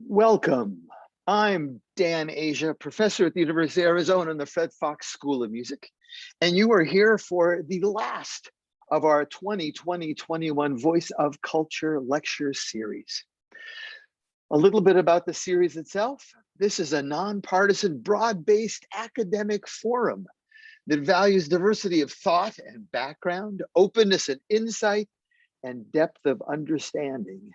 Welcome. I'm Dan Asia, professor at the University of Arizona in the Fred Fox School of Music, and you are here for the last of our 2020-21 Voice of Culture lecture series. A little bit about the series itself. This is a nonpartisan, broad-based academic forum that values diversity of thought and background, openness and insight, and depth of understanding.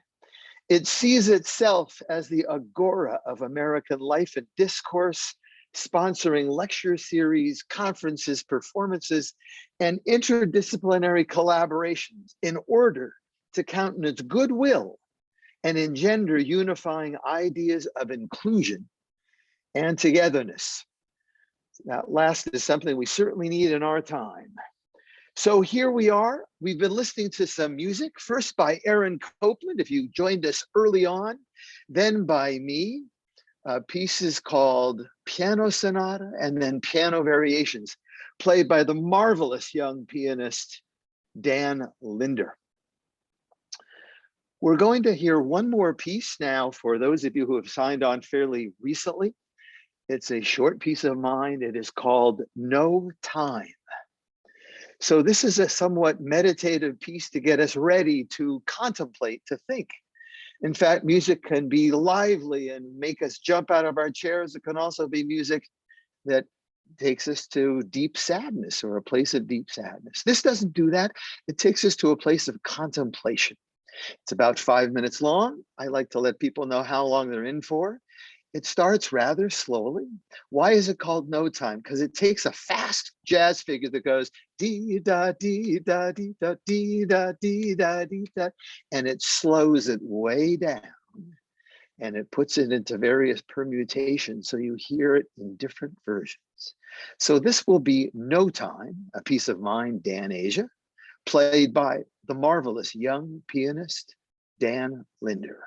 It sees itself as the agora of American life and discourse, sponsoring lecture series, conferences, performances, and interdisciplinary collaborations in order to countenance goodwill and engender unifying ideas of inclusion and togetherness. That last is something we certainly need in our time. So here we are. We've been listening to some music, first by Aaron Copland, if you joined us early on, then by me, pieces called Piano Sonata and then Piano Variations, played by the marvelous young pianist, Dan Linder. We're going to hear one more piece now for those of you who have signed on fairly recently. It's a short piece of mine. It is called No Time. So this is a somewhat meditative piece to get us ready to contemplate, to think. In fact, music can be lively and make us jump out of our chairs. It can also be music that takes us to deep sadness or a place of deep sadness. This doesn't do that. It takes us to a place of contemplation. It's about 5 minutes long. I like to let people know how long they're in for. It starts rather slowly. Why is it called No Time? Because it takes a fast jazz figure that goes dee da dee da dee da dee da dee da dee da, and it slows it way down, and it puts it into various permutations so you hear it in different versions. So this will be No Time, a piece of mine, Dan Asia, played by the marvelous young pianist, Dan Linder.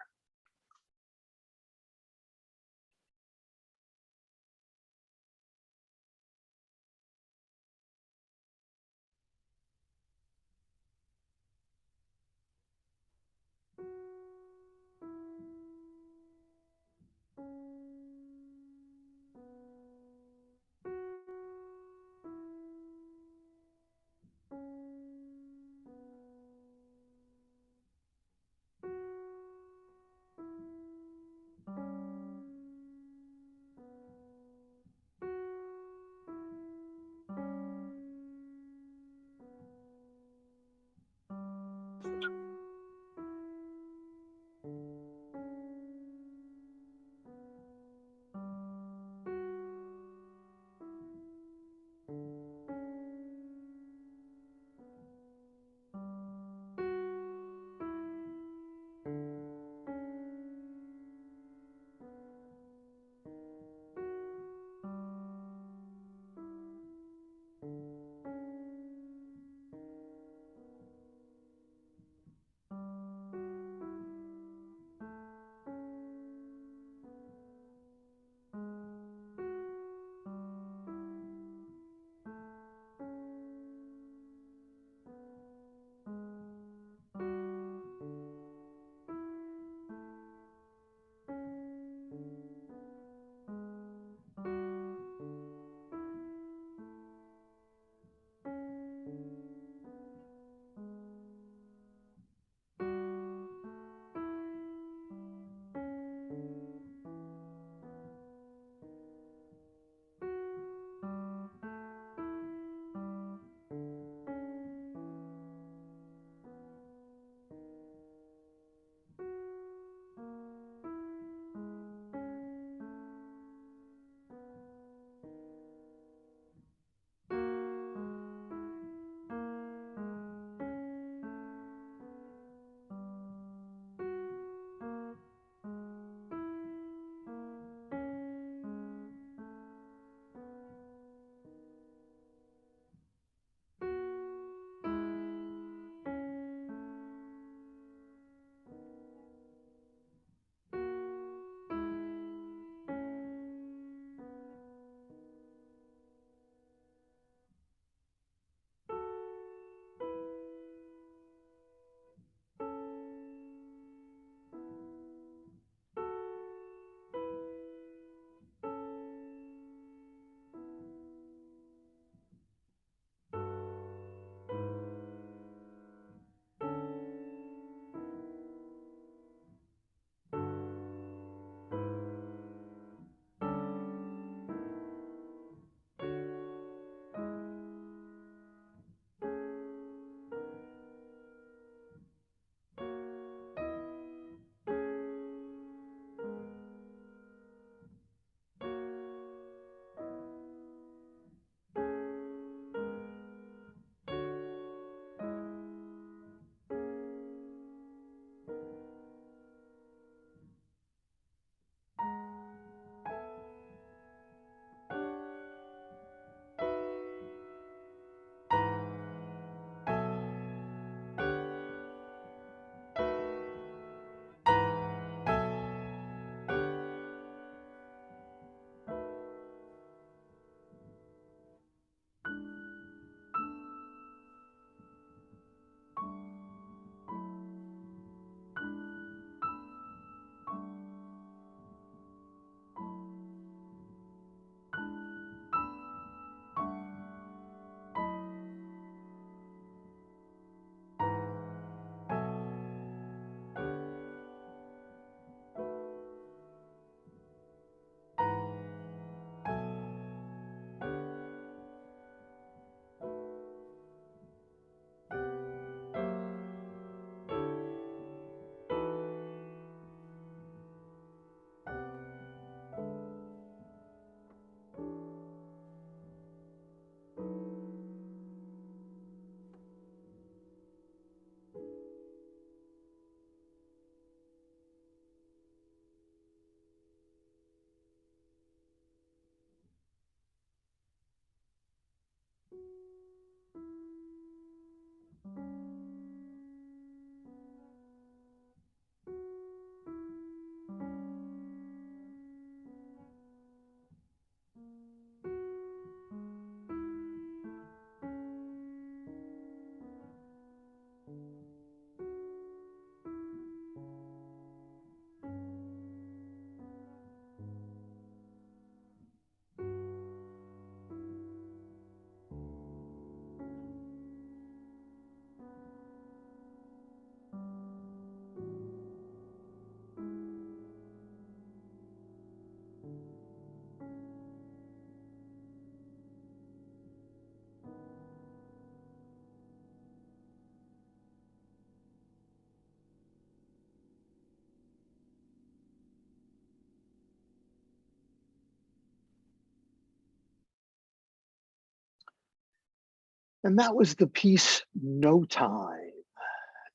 And that was the piece, No Time,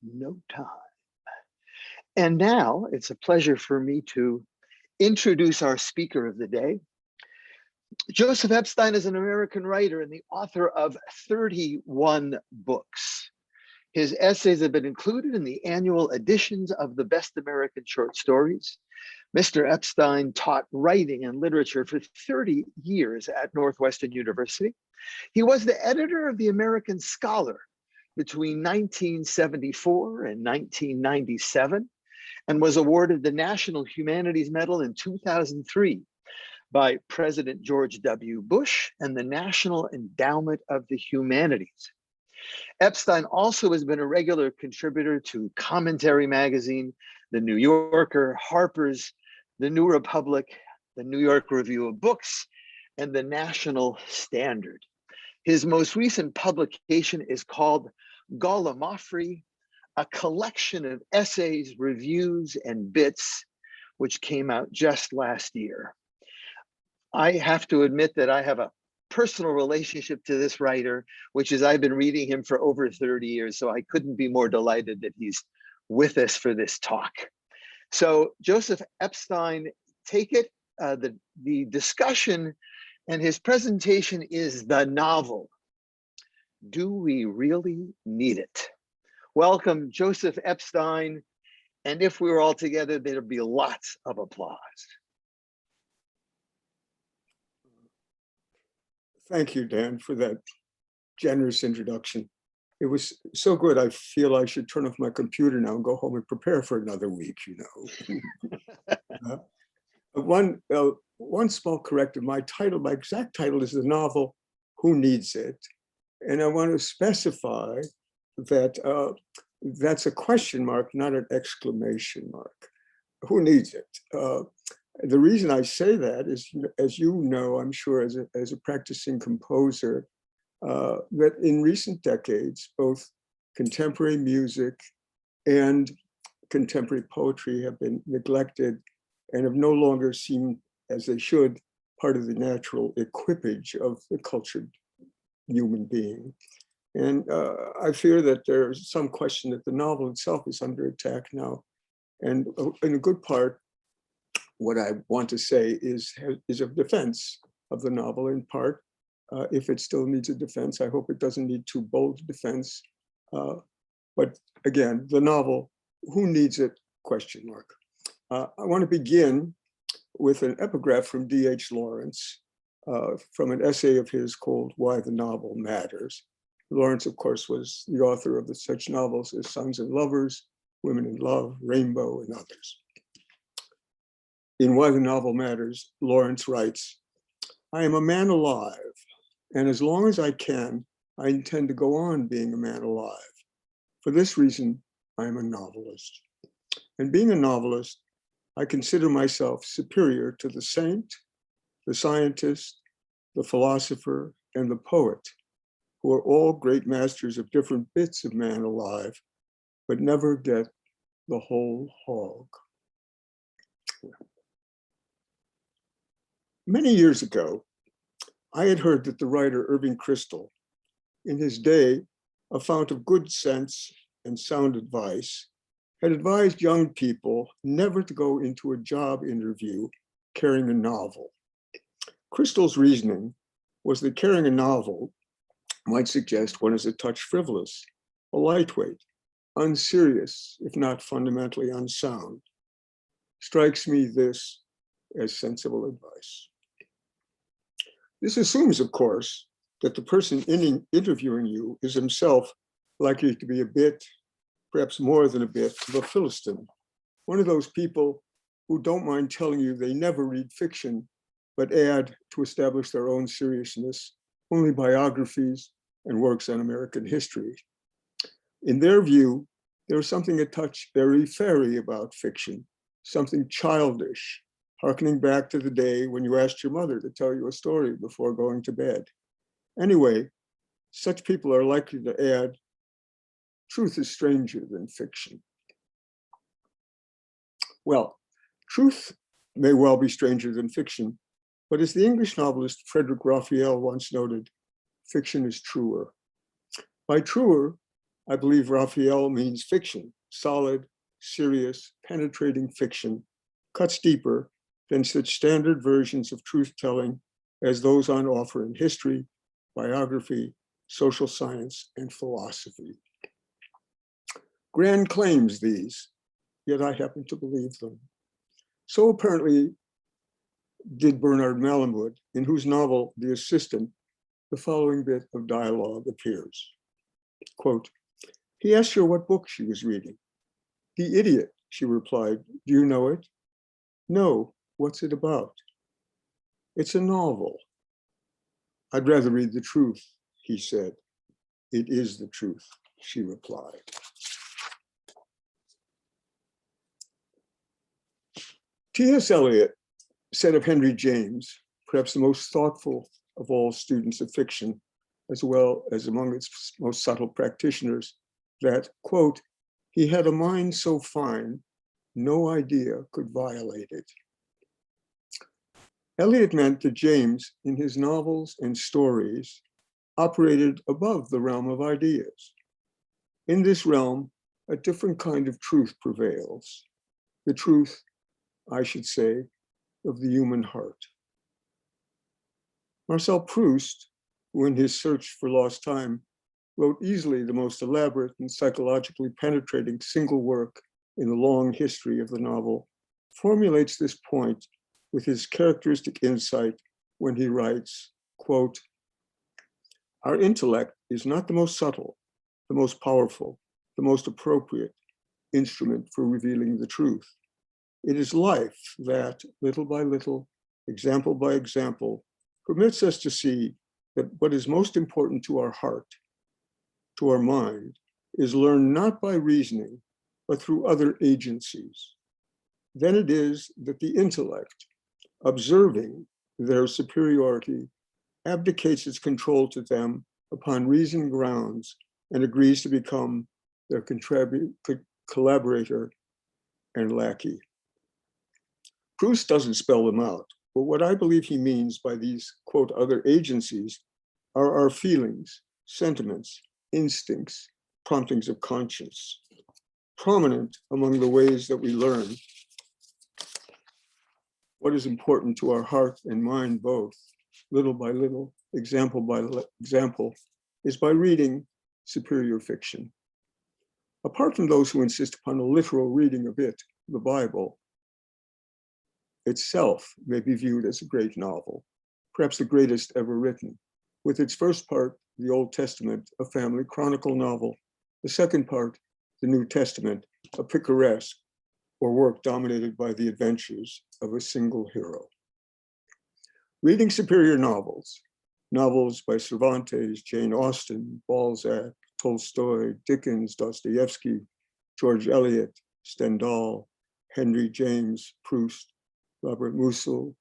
No Time. And now it's a pleasure for me to introduce our speaker of the day. Joseph Epstein is an American writer and the author of 31 books. His essays have been included in the annual editions of the Best American Short Stories. Mr. Epstein taught writing and literature for 30 years at Northwestern University. He was the editor of the American Scholar between 1974 and 1997 and was awarded the National Humanities Medal in 2003 by President George W. Bush and the National Endowment of the Humanities. Epstein also has been a regular contributor to Commentary Magazine, The New Yorker, Harper's, The New Republic, the New York Review of Books, and the National Standard. His most recent publication is called Gallimaufry, a collection of essays, reviews, and bits, which came out just last year. I have to admit that I have a personal relationship to this writer, which is I've been reading him for over 30 years, so I couldn't be more delighted that he's with us for this talk. So Joseph Epstein, take it. The discussion and his presentation is the novel. Do we really need it? Welcome, Joseph Epstein. And if we were all together, there'd be lots of applause. Thank you, Dan, for that generous introduction. It was so good. I feel I should turn off my computer now and go home and prepare for another week, you know. One small corrective, my exact title is the novel, Who Needs It? And I want to specify that that's a question mark, not an exclamation mark. Who needs it? The reason I say that is, as you know, I'm sure as a practicing composer, that in recent decades, both contemporary music and contemporary poetry have been neglected and have no longer seemed, as they should, part of the natural equipage of the cultured human being. And I fear that there's some question that the novel itself is under attack now. And in a good part, what I want to say is a defense of the novel in part. If it still needs a defense, I hope it doesn't need too bold a defense. But again, the novel, who needs it? Question mark. I want to begin with an epigraph from D.H. Lawrence from an essay of his called Why the Novel Matters. Lawrence, of course, was the author of such novels as Sons and Lovers, Women in Love, Rainbow, and others. In Why the Novel Matters, Lawrence writes, I am a man alive, and as long as I can, I intend to go on being a man alive. For this reason, I am a novelist. And being a novelist, I consider myself superior to the saint, the scientist, the philosopher, and the poet, who are all great masters of different bits of man alive, but never get the whole hog. Many years ago, I had heard that the writer Irving Kristol, in his day a fount of good sense and sound advice, had advised young people never to go into a job interview carrying a novel. Kristol's reasoning was that carrying a novel might suggest one is a touch frivolous, a lightweight, unserious, if not fundamentally unsound. Strikes me this as sensible advice. This assumes, of course, that the person interviewing you is himself likely to be a bit, perhaps more than a bit, of a Philistine, one of those people who don't mind telling you they never read fiction, but add, to establish their own seriousness, only biographies and works on American history. In their view, there was something a touch airy-fairy about fiction, something childish, harkening back to the day when you asked your mother to tell you a story before going to bed. Anyway, such people are likely to add, truth is stranger than fiction. Well, truth may well be stranger than fiction, but as the English novelist Frederick Raphael once noted, fiction is truer. By truer, I believe Raphael means fiction, solid, serious, penetrating fiction, cuts deeper than such standard versions of truth-telling as those on offer in history, biography, social science, and philosophy. Grand claims these, yet I happen to believe them. So apparently did Bernard Malamud, in whose novel, The Assistant, the following bit of dialogue appears. Quote, he asked her what book she was reading. The Idiot, she replied. Do you know it? No, what's it about? It's a novel. I'd rather read the truth, he said. It is the truth, she replied. T.S. Eliot said of Henry James, perhaps the most thoughtful of all students of fiction, as well as among its most subtle practitioners, that, quote, he had a mind so fine, no idea could violate it. Eliot meant that James, in his novels and stories, operated above the realm of ideas. In this realm, a different kind of truth prevails, the truth, I should say, of the human heart. Marcel Proust, who in his search for lost time wrote easily the most elaborate and psychologically penetrating single work in the long history of the novel, formulates this point with his characteristic insight when he writes, quote, our intellect is not the most subtle, the most powerful, the most appropriate instrument for revealing the truth. It is life that, little by little, example by example, permits us to see that what is most important to our heart, to our mind, is learned not by reasoning, but through other agencies. Then it is that the intellect, observing their superiority, abdicates its control to them upon reason grounds and agrees to become their collaborator and lackey. Proust doesn't spell them out, but what I believe he means by these, quote, other agencies are our feelings, sentiments, instincts, promptings of conscience. Prominent among the ways that we learn what is important to our heart and mind both, little by little, example by example, is by reading superior fiction. Apart from those who insist upon a literal reading of it, the Bible itself may be viewed as a great novel, perhaps the greatest ever written, with its first part, the Old Testament, a family chronicle novel, the second part, the New Testament, a picaresque or work dominated by the adventures of a single hero. Reading superior novels, novels by Cervantes, Jane Austen, Balzac, Tolstoy, Dickens, Dostoevsky, George Eliot, Stendhal, Henry James, Proust, Robert Musil,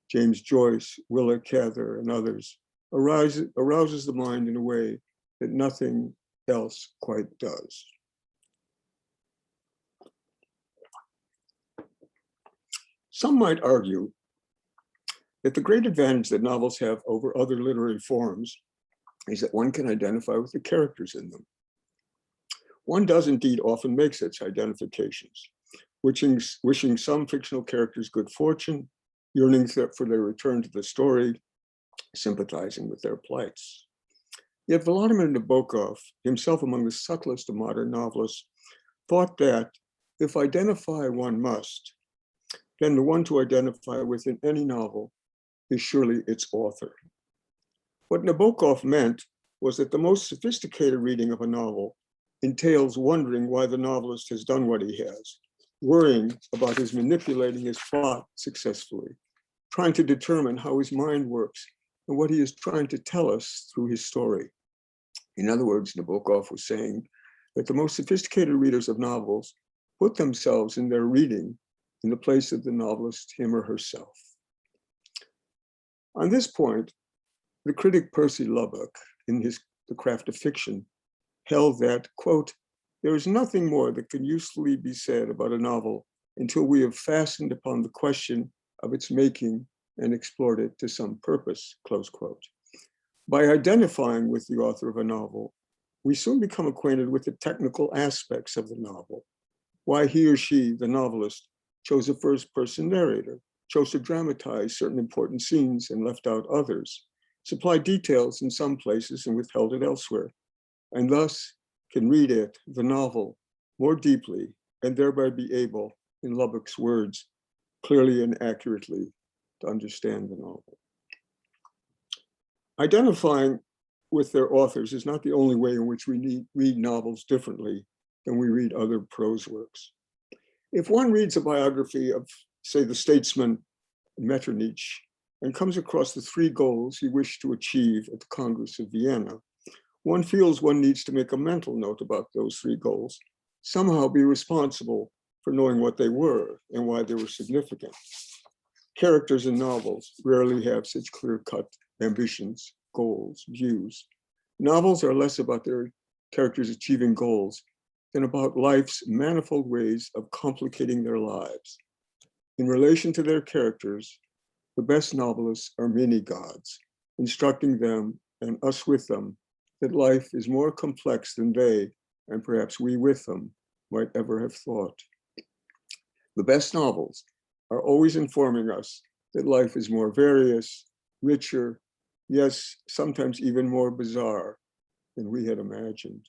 James Joyce, Willa Cather, and others, arouses the mind in a way that nothing else quite does. Some might argue that the great advantage that novels have over other literary forms is that one can identify with the characters in them. One does indeed often make such identifications, wishing some fictional characters good fortune, yearning for their return to the story, sympathizing with their plights. Yet Vladimir Nabokov, himself among the subtlest of modern novelists, thought that if identify one must, then the one to identify with in any novel is surely its author. What Nabokov meant was that the most sophisticated reading of a novel entails wondering why the novelist has done what he has, worrying about his manipulating his plot successfully, trying to determine how his mind works and what he is trying to tell us through his story. In other words, Nabokov was saying that the most sophisticated readers of novels put themselves in their reading in the place of the novelist, him or herself. On this point, the critic Percy Lubbock, in his The Craft of Fiction, held that, quote, there is nothing more that can usefully be said about a novel until we have fastened upon the question of its making and explored it to some purpose, close quote. By identifying with the author of a novel, we soon become acquainted with the technical aspects of the novel. Why he or she, the novelist, chose a first-person narrator, chose to dramatize certain important scenes and left out others, supplied details in some places and withheld it elsewhere, and thus can read it, the novel, more deeply and thereby be able, in Lubbock's words, clearly and accurately to understand the novel. Identifying with their authors is not the only way in which we read novels differently than we read other prose works. If one reads a biography of, say, the statesman Metternich and comes across the three goals he wished to achieve at the Congress of Vienna, one feels one needs to make a mental note about those three goals, somehow be responsible for knowing what they were and why they were significant. Characters in novels rarely have such clear-cut ambitions, goals, views. Novels are less about their characters achieving goals than about life's manifold ways of complicating their lives. In relation to their characters, the best novelists are mini-gods, instructing them and us with them that life is more complex than they, and perhaps we with them, might ever have thought. The best novels are always informing us that life is more various, richer, yes, sometimes even more bizarre than we had imagined.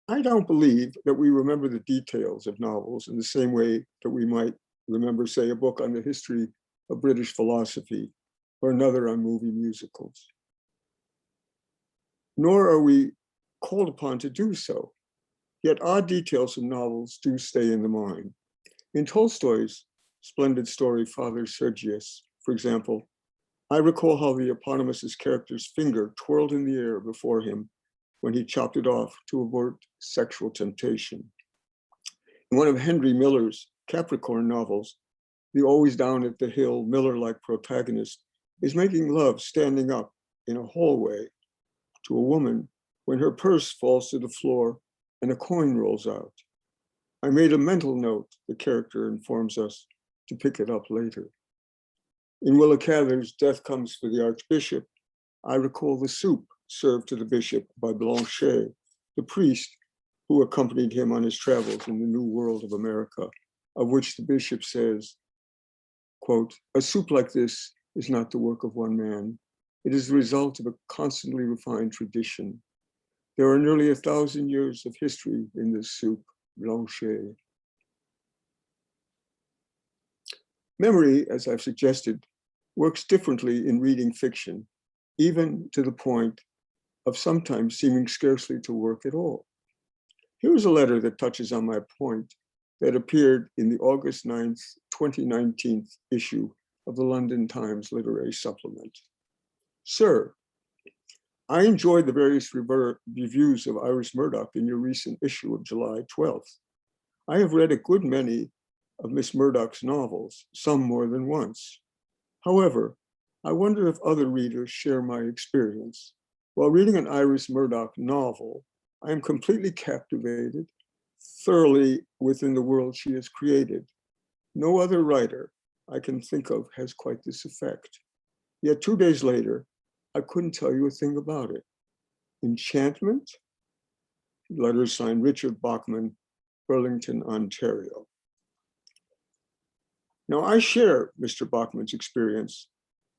I don't believe that we remember the details of novels in the same way that we might remember, say, a book on the history of British philosophy or another on movie musicals. Nor are we called upon to do so. Yet odd details of novels do stay in the mind. In Tolstoy's splendid story, Father Sergius, for example, I recall how the eponymous character's finger twirled in the air before him when he chopped it off to avert sexual temptation. In one of Henry Miller's Capricorn novels, the always down at the hill Miller-like protagonist is making love standing up in a hallway to a woman when her purse falls to the floor and a coin rolls out. I made a mental note, the character informs us, to pick it up later. In Willa Cather's Death Comes for the Archbishop, I recall the soup served to the bishop by Blanchet, the priest who accompanied him on his travels in the New World of America, of which the bishop says, quote, "A soup like this is not the work of one man. It is the result of a constantly refined tradition. There are nearly 1,000 years of history in this soup, Blanchet." Memory, as I've suggested, works differently in reading fiction, even to the point of sometimes seeming scarcely to work at all. Here's a letter that touches on my point that appeared in the August 9th, 2019 issue of the London Times Literary Supplement. Sir, I enjoyed the various reviews of Iris Murdoch in your recent issue of July 12th. I have read a good many of Miss Murdoch's novels, some more than once. However, I wonder if other readers share my experience. While reading an Iris Murdoch novel, I am completely captivated, thoroughly within the world she has created. No other writer I can think of has quite this effect. Yet 2 days later, I couldn't tell you a thing about it. Enchantment? Letter signed Richard Bachman, Burlington, Ontario. Now, I share Mr. Bachman's experience,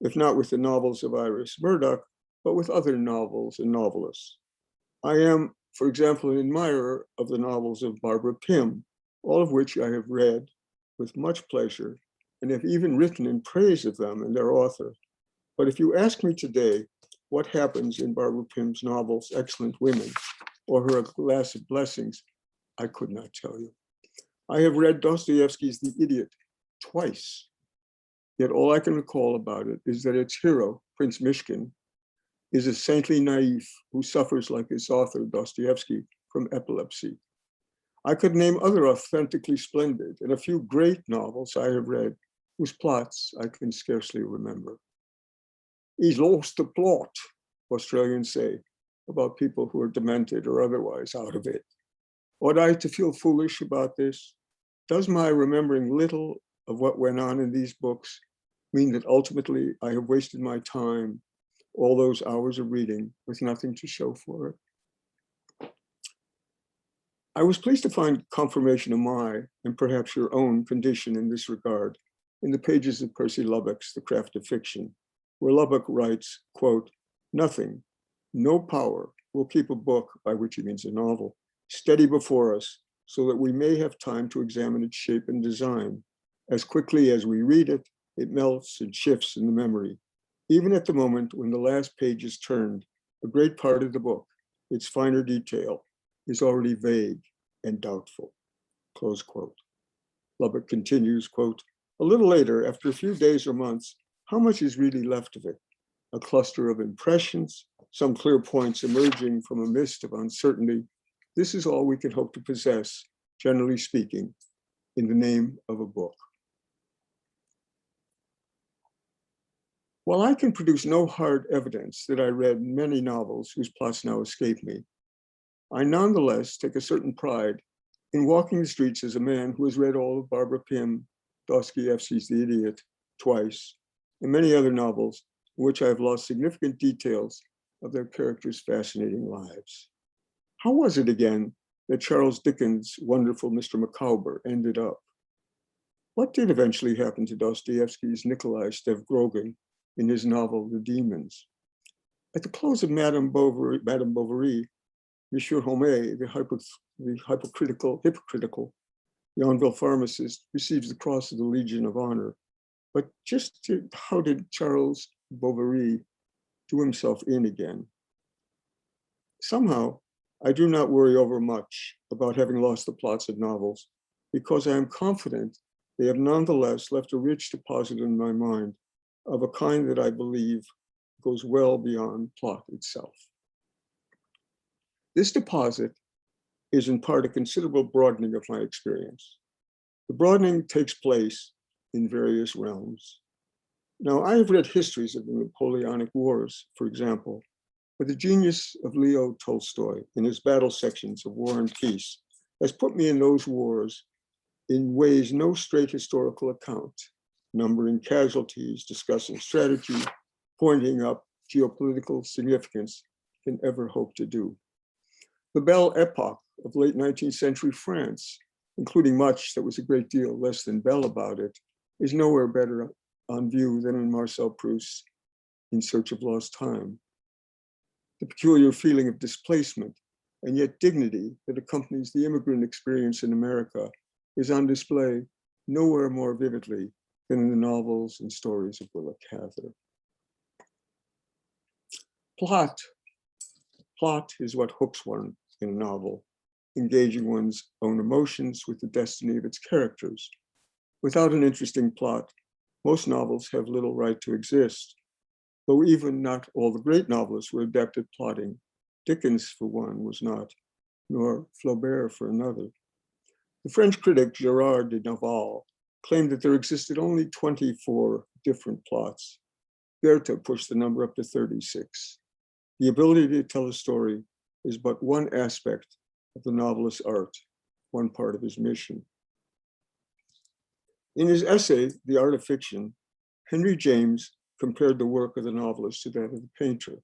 if not with the novels of Iris Murdoch, but with other novels and novelists. I am, for example, an admirer of the novels of Barbara Pym, all of which I have read with much pleasure and have even written in praise of them and their author. But if you ask me today what happens in Barbara Pym's novels, Excellent Women, or her A Glass of Blessings, I could not tell you. I have read Dostoevsky's The Idiot twice, yet all I can recall about it is that its hero, Prince Mishkin, is a saintly naif who suffers like his author, Dostoevsky, from epilepsy. I could name other authentically splendid and a few great novels I have read whose plots I can scarcely remember. He's lost the plot, Australians say about people who are demented or otherwise out of it. Ought I to feel foolish about this? Does my remembering little of what went on in these books mean that ultimately I have wasted my time all those hours of reading with nothing to show for it. I was pleased to find confirmation of my, and perhaps your own, condition in this regard in the pages of Percy Lubbock's The Craft of Fiction, where Lubbock writes, quote, "Nothing, no power will keep a book," by which he means a novel, "steady before us so that we may have time to examine its shape and design. As quickly as we read it, it melts and shifts in the memory. Even at the moment when the last page is turned, a great part of the book, its finer detail, is already vague and doubtful," close quote. Lubbock continues, quote, "A little later, after a few days or months, how much is really left of it? A cluster of impressions, some clear points emerging from a mist of uncertainty. This is all we can hope to possess, generally speaking, in the name of a book." While I can produce no hard evidence that I read many novels whose plots now escape me, I nonetheless take a certain pride in walking the streets as a man who has read all of Barbara Pym, Dostoevsky's The Idiot twice, and many other novels in which I have lost significant details of their characters' fascinating lives. How was it again that Charles Dickens' wonderful Mr. Micawber ended up? What did eventually happen to Dostoevsky's Nikolai Stavrogan in his novel, The Demons? At the close of Madame Bovary, Monsieur Homais, the hypocritical Yonville pharmacist, receives the Cross of the Legion of Honor. But how did Charles Bovary do himself in again? Somehow, I do not worry over much about having lost the plots of novels, because I am confident they have nonetheless left a rich deposit in my mind of a kind that I believe goes well beyond plot itself. This deposit is in part a considerable broadening of my experience. The broadening takes place in various realms. Now, I have read histories of the Napoleonic Wars, for example, but the genius of Leo Tolstoy in his battle sections of War and Peace has put me in those wars in ways no straight historical account, numbering casualties, discussing strategy, pointing up geopolitical significance, can ever hope to do. The Belle Epoque of late 19th century France, including much that was a great deal less than belle about it, is nowhere better on view than in Marcel Proust's In Search of Lost Time. The peculiar feeling of displacement and yet dignity that accompanies the immigrant experience in America is on display nowhere more vividly than in the novels and stories of Willa Cather. Plot is what hooks one in a novel, engaging one's own emotions with the destiny of its characters. Without an interesting plot, most novels have little right to exist, though even not all the great novelists were adept at plotting. Dickens, for one, was not, nor Flaubert for another. The French critic Gérard de Nerval claimed that there existed only 24 different plots. Goethe pushed the number up to 36. The ability to tell a story is but one aspect of the novelist's art, one part of his mission. In his essay, The Art of Fiction, Henry James compared the work of the novelist to that of the painter.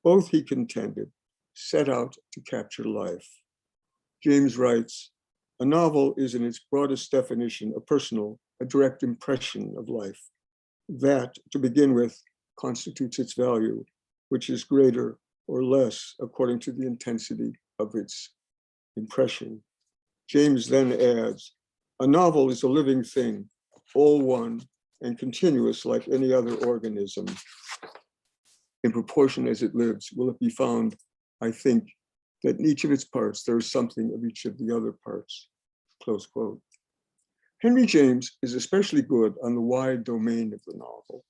Both, he contended, set out to capture life. James writes, "A novel is in its broadest definition a direct impression of life. That, to begin with, constitutes its value, which is greater or less according to the intensity of its impression." James then adds, "A novel is a living thing, all one and continuous like any other organism. In proportion as it lives, will it be found, I think, that in each of its parts there is something of each of the other parts," close quote. Henry James is especially good on the wide domain of the novel,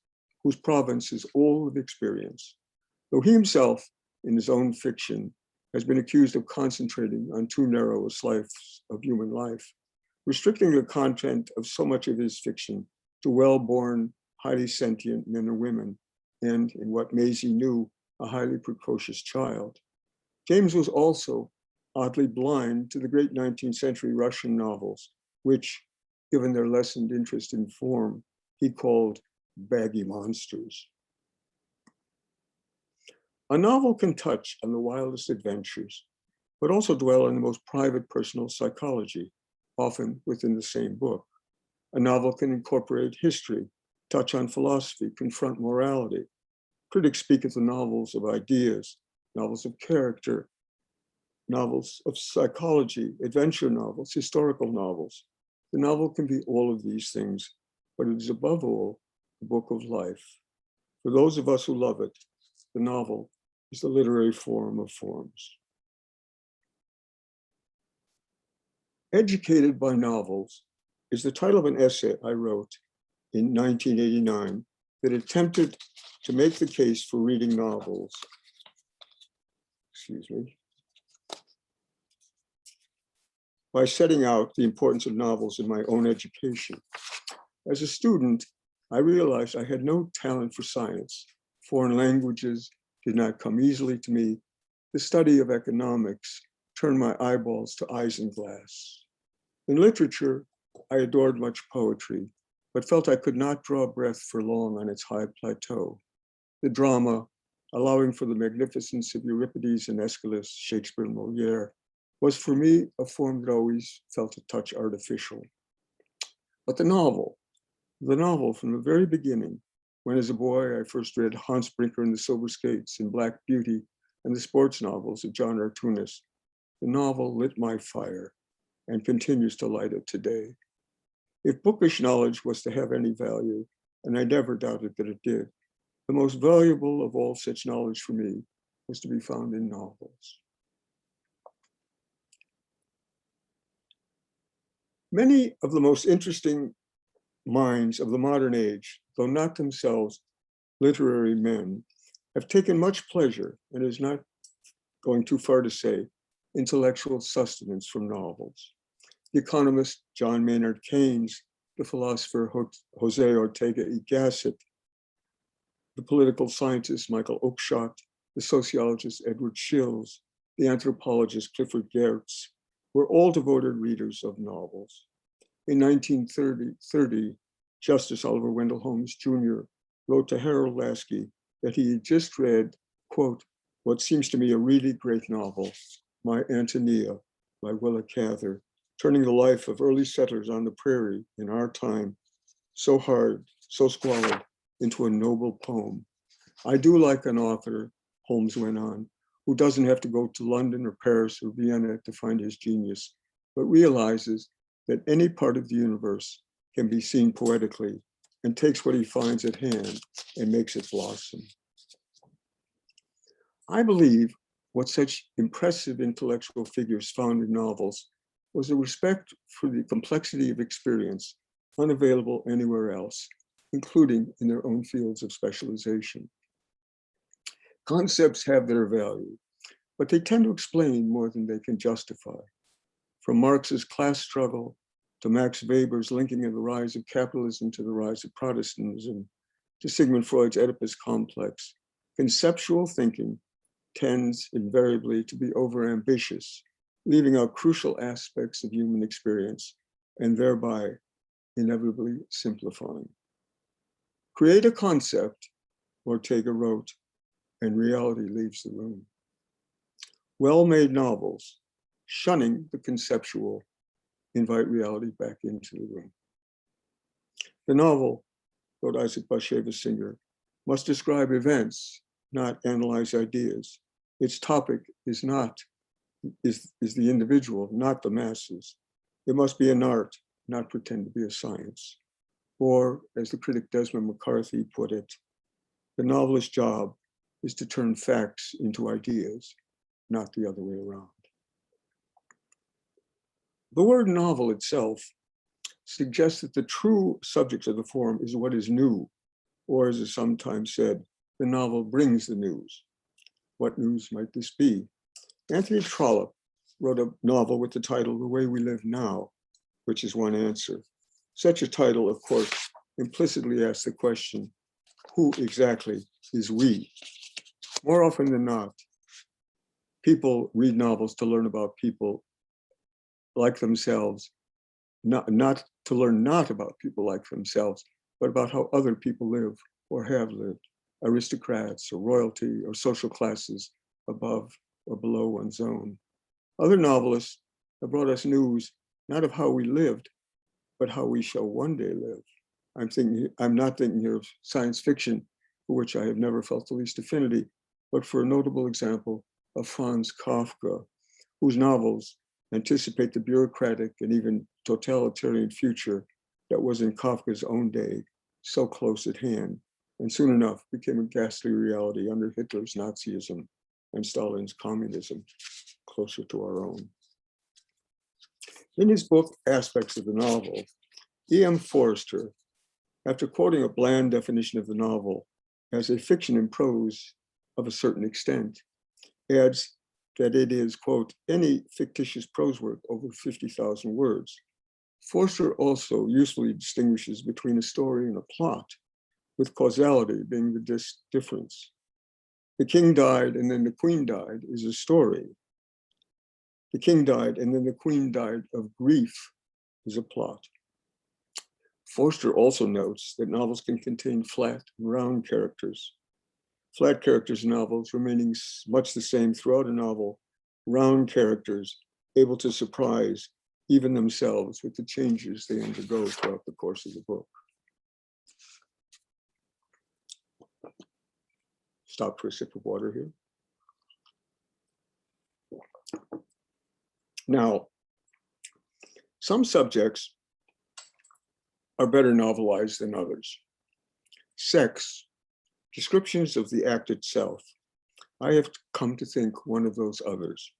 whose province is all of experience, though he himself, in his own fiction, has been accused of concentrating on too narrow a slice of human life, restricting the content of so much of his fiction to well-born, highly sentient men and women, and, in what Maisie knew, a highly precocious child. James was also oddly blind to the great 19th century Russian novels, which, given their lessened interest in form, he called baggy monsters. A novel can touch on the wildest adventures, but also dwell on the most private personal psychology, often within the same book. A novel can incorporate history, touch on philosophy, confront morality. Critics speak of the novels of ideas, novels of character, novels of psychology, adventure novels, historical novels. The novel can be all of these things, but it is above all a book of life. For those of us who love it, the novel is the literary form of forms. Educated by Novels is the title of an essay I wrote in 1989 that attempted to make the case for reading novels. Excuse me. By setting out the importance of novels in my own education. As a student, I realized I had no talent for science. Foreign languages did not come easily to me. The study of economics turned my eyeballs to isinglass. In literature, I adored much poetry, but felt I could not draw breath for long on its high plateau. The drama, allowing for the magnificence of Euripides and Aeschylus, Shakespeare and Moliere, was for me a form that always felt a touch artificial. But the novel from the very beginning, when as a boy I first read Hans Brinker and the Silver Skates and Black Beauty and the sports novels of John Artunis, the novel lit my fire and continues to light it today. If bookish knowledge was to have any value, and I never doubted that it did, the most valuable of all such knowledge for me was to be found in novels. Many of the most interesting minds of the modern age, though not themselves literary men, have taken much pleasure, and is not going too far to say, intellectual sustenance from novels. The economist John Maynard Keynes, the philosopher Jose Ortega y Gasset, the political scientist Michael Oakeshott, the sociologist Edward Shills, the anthropologist Clifford Geertz, were all devoted readers of novels. In 1930, Justice Oliver Wendell Holmes Jr. wrote to Harold Lasky that he had just read, quote, what seems to me a really great novel, My Antonia by Willa Cather, turning the life of early settlers on the prairie in our time, so hard, so squalid, into a noble poem. I do like an author, Holmes went on, who doesn't have to go to London or Paris or Vienna to find his genius, but realizes that any part of the universe can be seen poetically and takes what he finds at hand and makes it blossom. I believe what such impressive intellectual figures found in novels was a respect for the complexity of experience unavailable anywhere else, including in their own fields of specialization. Concepts have their value, but they tend to explain more than they can justify. From Marx's class struggle to Max Weber's linking of the rise of capitalism to the rise of Protestantism, to Sigmund Freud's Oedipus complex, conceptual thinking tends invariably to be overambitious, leaving out crucial aspects of human experience and thereby inevitably simplifying. Create a concept, Ortega wrote, and reality leaves the room. Well-made novels, shunning the conceptual, invite reality back into the room. The novel, wrote Isaac Bashevis Singer, must describe events, not analyze ideas. Its topic is the individual, not the masses. It must be an art, not pretend to be a science. Or, as the critic Desmond McCarthy put it, the novelist's job is to turn facts into ideas, not the other way around. The word novel itself suggests that the true subject of the form is what is new, or as is sometimes said, the novel brings the news. What news might this be? Anthony Trollope wrote a novel with the title The Way We Live Now, which is one answer. Such a title, of course, implicitly asks the question, who exactly is we? More often than not, people read novels to learn about people like themselves, not to learn not about people like themselves, but about how other people live or have lived. aristocrats or royalty or social classes above or below one's own. Other novelists have brought us news not of how we lived, but how we shall one day live. I'm not thinking here of science fiction, for which I have never felt the least affinity, but for a notable example of Franz Kafka, whose novels anticipate the bureaucratic and even totalitarian future that was in Kafka's own day, so close at hand, and soon enough became a ghastly reality under Hitler's Nazism and Stalin's communism, closer to our own. In his book, Aspects of the Novel, E.M. Forster, after quoting a bland definition of the novel as a fiction in prose of a certain extent, adds that it is, quote, any fictitious prose work over 50,000 words. Forster also usefully distinguishes between a story and a plot, with causality being the difference. The king died and then the queen died is a story. The king died and then the queen died of grief is a plot. Forster also notes that novels can contain flat and round characters. Flat characters in novels remaining much the same throughout a novel, round characters able to surprise even themselves with the changes they undergo throughout the course of the book. Stop for a sip of water here. Now, some subjects are better novelized than others. Sex, descriptions of the act itself. I have come to think one of those others.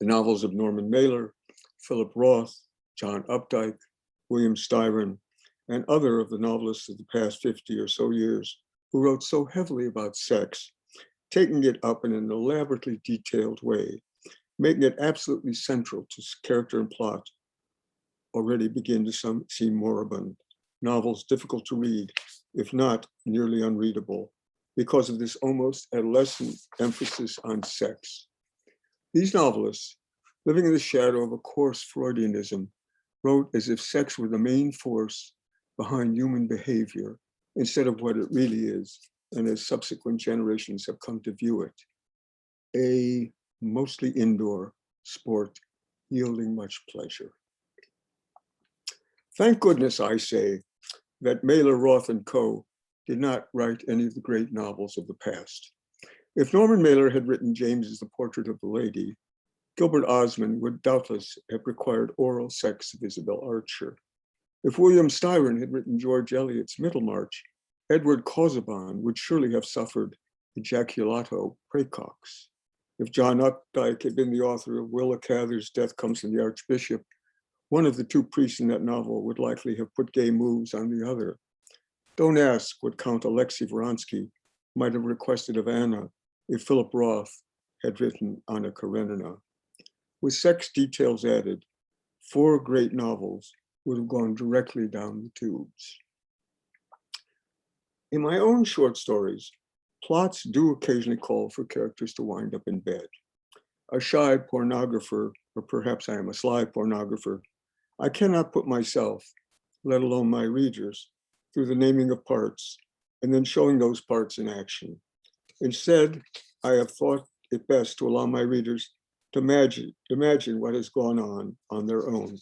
The novels of Norman Mailer, Philip Roth, John Updike, William Styron, and other of the novelists of the past 50 or so years who wrote so heavily about sex, taking it up in an elaborately detailed way, making it absolutely central to character and plot, already begin to seem moribund. Novels difficult to read, if not nearly unreadable, because of this almost adolescent emphasis on sex. These novelists, living in the shadow of a coarse Freudianism, wrote as if sex were the main force behind human behavior, instead of what it really is, and as subsequent generations have come to view it, a mostly indoor sport yielding much pleasure. Thank goodness, I say, that Mailer, Roth, and co. did not write any of the great novels of the past. If Norman Mailer had written James's The Portrait of the Lady, Gilbert Osmond would doubtless have required oral sex of Isabel Archer. If William Styron had written George Eliot's Middlemarch, Edward Casaubon would surely have suffered ejaculato praecox. If John Updike had been the author of Willa Cather's Death Comes from the Archbishop, one of the two priests in that novel would likely have put gay moves on the other. Don't ask what Count Alexei Vronsky might have requested of Anna if Philip Roth had written Anna Karenina. With sex details added, 4 great novels would have gone directly down the tubes. In my own short stories, plots do occasionally call for characters to wind up in bed. A shy pornographer, or perhaps I am a sly pornographer, I cannot put myself, let alone my readers, through the naming of parts and then showing those parts in action. Instead, I have thought it best to allow my readers to imagine what has gone on their own.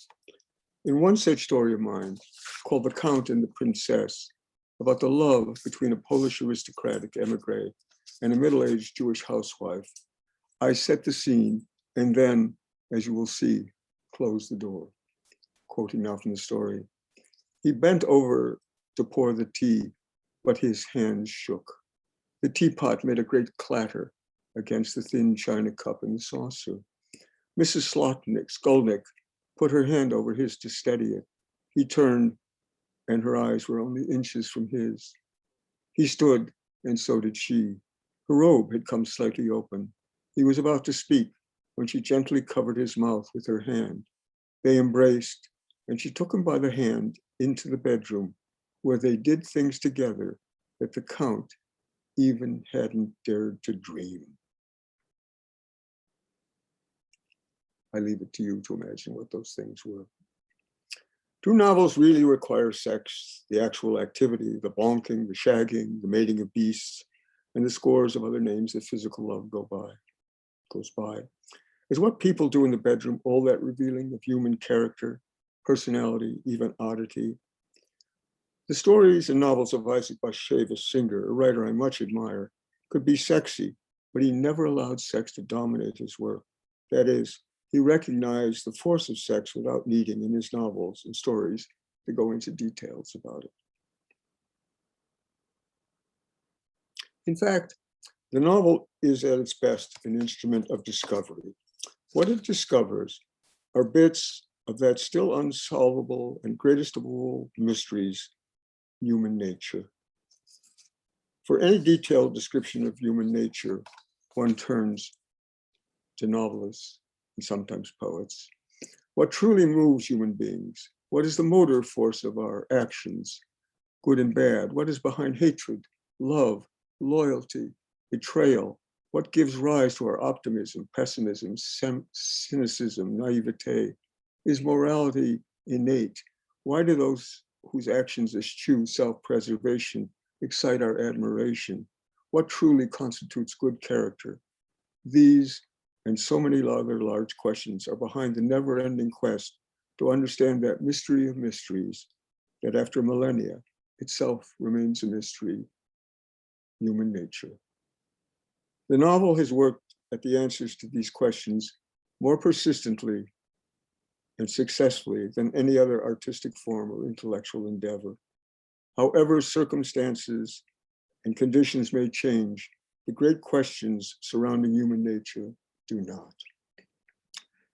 In one such story of mine, called The Count and the Princess, about the love between a Polish aristocratic emigre and a middle-aged Jewish housewife, I set the scene and then, as you will see, close the door. Quoting now from the story, he bent over to pour the tea, but his hands shook. The teapot made a great clatter against the thin china cup in the saucer. Mrs. Skolnick put her hand over his to steady it. He turned, and her eyes were only inches from his. He stood, and so did she. Her robe had come slightly open. He was about to speak when she gently covered his mouth with her hand. They embraced, and she took him by the hand into the bedroom, where they did things together that the Count even hadn't dared to dream. I leave it to you to imagine what those things were. Do novels really require sex, the actual activity, the bonking, the shagging, the mating of beasts, and the scores of other names that physical love goes by? Is what people do in the bedroom all that revealing of human character, personality, even oddity? The stories and novels of Isaac Bashevis Singer, a writer I much admire, could be sexy, but he never allowed sex to dominate his work. That is, he recognized the force of sex without needing in his novels and stories to go into details about it. In fact, the novel is at its best an instrument of discovery. What it discovers are bits of that still unsolvable and greatest of all mysteries, human nature. For any detailed description of human nature, one turns to novelists and sometimes poets. What truly moves human beings? What is the motor force of our actions, good and bad? What is behind hatred, love, loyalty, betrayal? What gives rise to our optimism, pessimism, cynicism, naivete? Is morality innate? Why do those whose actions eschew self-preservation excite our admiration? What truly constitutes good character? These and so many other large questions are behind the never-ending quest to understand that mystery of mysteries, that after millennia itself remains a mystery, human nature. The novel has worked at the answers to these questions more persistently and successfully than any other artistic form or intellectual endeavor. However, circumstances and conditions may change, the great questions surrounding human nature do not.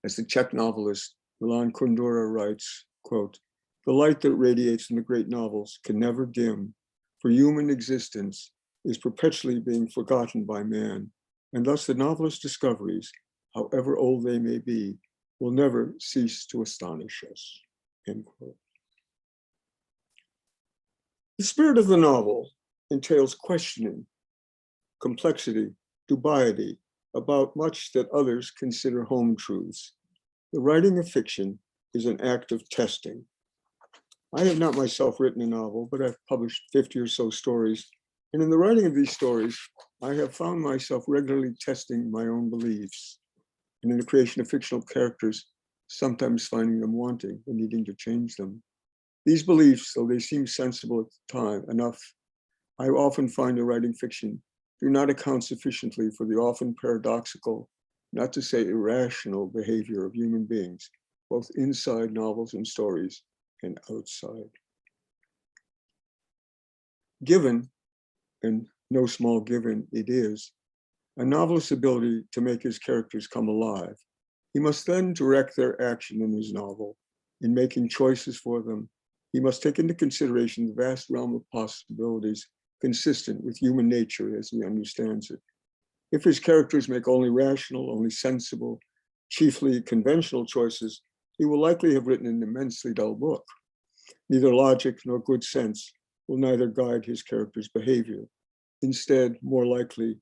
As the Czech novelist Milan Kundera writes, quote, "The light that radiates from the great novels can never dim, for human existence is perpetually being forgotten by man, and thus the novelist's discoveries, however old they may be, will never cease to astonish us," end quote. The spirit of the novel entails questioning, complexity, dubiety about much that others consider home truths. The writing of fiction is an act of testing. I have not myself written a novel, but I've published 50 or so stories. And in the writing of these stories, I have found myself regularly testing my own beliefs. And in the creation of fictional characters, sometimes finding them wanting and needing to change them. These beliefs, though they seem sensible at the time enough, I often find in writing fiction do not account sufficiently for the often paradoxical, not to say irrational, behavior of human beings, both inside novels and stories and outside. Given, and no small given it is, a novelist's ability to make his characters come alive, he must then direct their action in his novel. In making choices for them, he must take into consideration the vast realm of possibilities consistent with human nature as he understands it. If his characters make only rational, only sensible, chiefly conventional choices, he will likely have written an immensely dull book. Neither logic nor good sense will neither guide his character's behavior. Instead, more likely,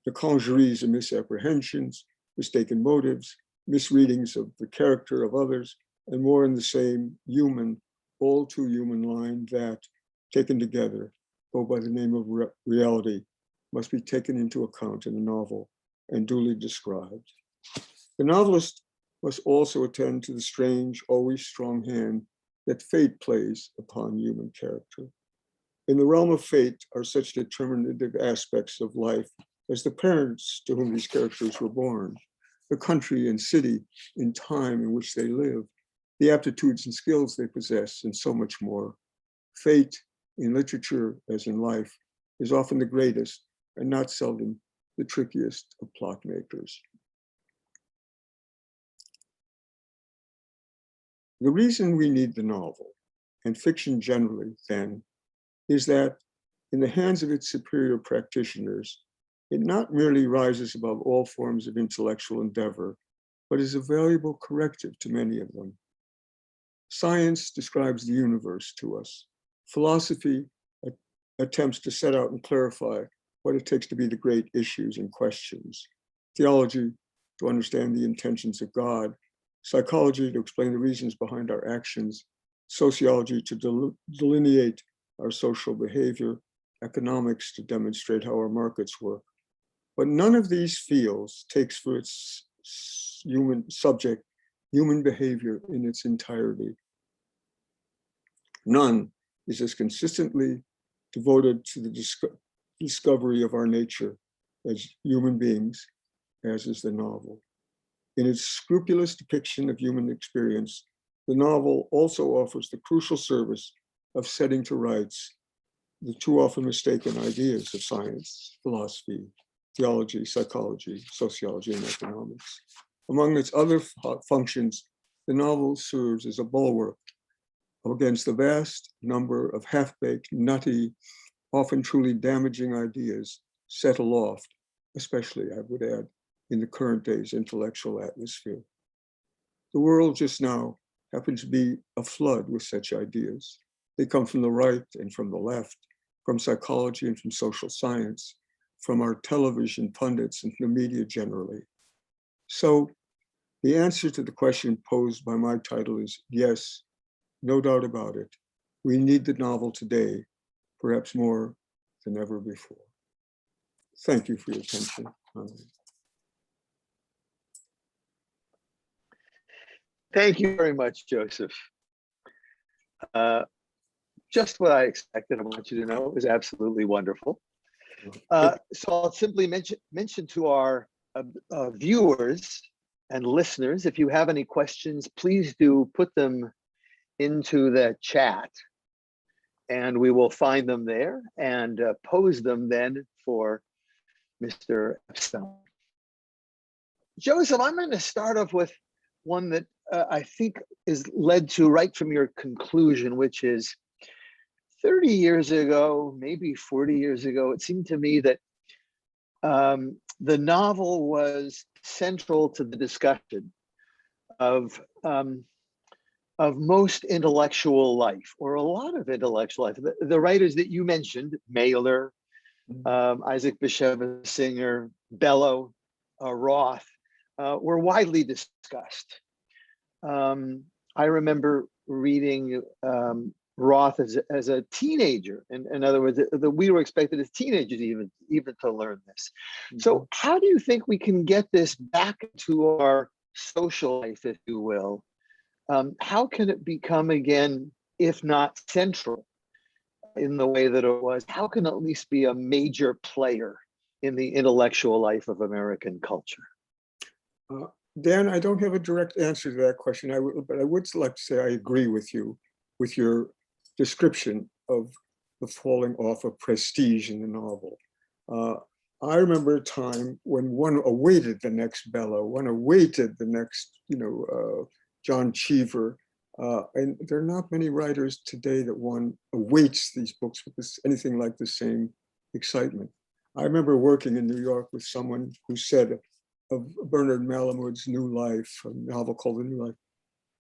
the congeries of misapprehensions, mistaken motives, misreadings of the character of others, and more in the same human, all too human line that, taken together, go by the name of reality, must be taken into account in a novel and duly described. The novelist must also attend to the strange, always strong hand that fate plays upon human character. In the realm of fate are such determinative aspects of life as the parents to whom these characters were born, the country and city in time in which they live, the aptitudes and skills they possess, and so much more. Fate, in literature as in life, is often the greatest and not seldom the trickiest of plot makers. The reason we need the novel, and fiction generally, then, is that in the hands of its superior practitioners, it not merely rises above all forms of intellectual endeavor, but is a valuable corrective to many of them. Science describes the universe to us. Philosophy attempts to set out and clarify what it takes to be the great issues and questions. Theology, to understand the intentions of God. Psychology, to explain the reasons behind our actions. sociology to delineate our social behavior, economics to demonstrate how our markets work. But none of these fields takes for its human subject, human behavior in its entirety. None is as consistently devoted to the discovery of our nature as human beings as is the novel. In its scrupulous depiction of human experience, the novel also offers the crucial service of setting to rights the too often mistaken ideas of science, philosophy, theology, psychology, sociology, and economics. Among its other functions, the novel serves as a bulwark against the vast number of half-baked, nutty, often truly damaging ideas set aloft, especially, I would add, in the current day's intellectual atmosphere. The world just now happens to be aflood with such ideas. They come from the right and from the left, from psychology and from social science, from our television pundits and from the media generally. So the answer to the question posed by my title is yes, no doubt about it. We need the novel today, perhaps more than ever before. Thank you for your attention. Thank you very much, Joseph. Just what I expected. I want you to know it was absolutely wonderful. So I'll simply mention to our viewers and listeners, if you have any questions, please do put them into the chat and we will find them there and pose them then for Mr. Epstein. Joseph, I'm going to start off with one that I think is led to right from your conclusion, which is 30 years ago, maybe 40 years ago, it seemed to me that the novel was central to the discussion of most intellectual life, or a lot of intellectual life. The writers that you mentioned, Mailer, Isaac Bashevis Singer, Bellow, Roth, were widely discussed. I remember reading Roth as a teenager. In other words, we were expected as teenagers even to learn this. So how do you think we can get this back to our social life, if you will? How can it become again, if not central in the way that it was, how can it at least be a major player in the intellectual life of American culture? Dan, I don't have a direct answer to that question, but I would like to say I agree with you, with your description of the falling off of prestige in the novel. I remember a time when one awaited the next Bellow, one awaited the next, John Cheever, and there are not many writers today that one awaits these books with anything like the same excitement. I remember working in New York with someone who said of Bernard Malamud's New Life, a novel called The New Life,